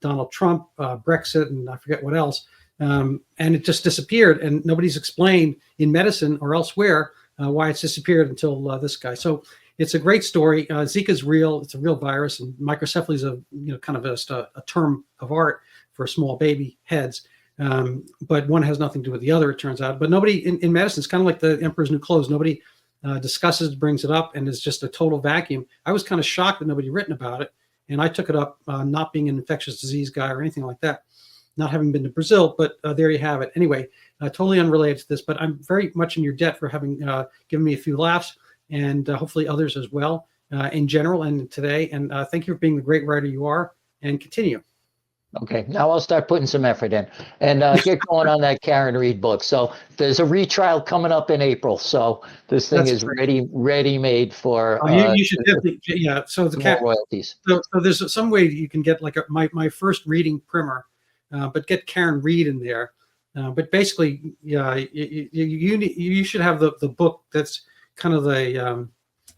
Donald Trump, Brexit, and I forget what else. And it just disappeared, and nobody's explained in medicine or elsewhere why it's disappeared until this guy. So it's a great story. Zika is real. It's a real virus, and microcephaly is kind of just a term of art for small baby heads. But one has nothing to do with the other, it turns out. But nobody in medicine, it's kind of like the emperor's new clothes. Nobody discusses, brings it up, and it's just a total vacuum. I was kind of shocked that nobody written about it, and I took it up, not being an infectious disease guy or anything like that, not having been to Brazil, but there you have it. Anyway, totally unrelated to this, but I'm very much in your debt for having given me a few laughs, and hopefully others as well, in general and today. And thank you for being the great writer you are, and continue. Okay, now I'll start putting some effort in and get going on that Karen Reed book. So there's a retrial coming up in April. So this thing is ready made for. You should definitely, So the royalties. So there's some way you can get my first reading primer, but get Karen Reed in there. But basically, you should have the book that's kind of the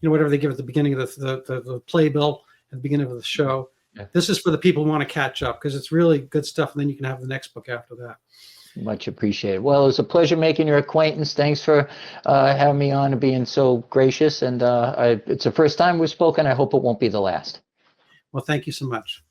whatever they give at the beginning of the playbill at the beginning of the show. Yeah. This is for the people who want to catch up, because it's really good stuff, and then you can have the next book after that. Much appreciated. Well, it was a pleasure making your acquaintance. Thanks for having me on and being so gracious. And it's the first time we've spoken. I hope it won't be the last. Well, thank you so much.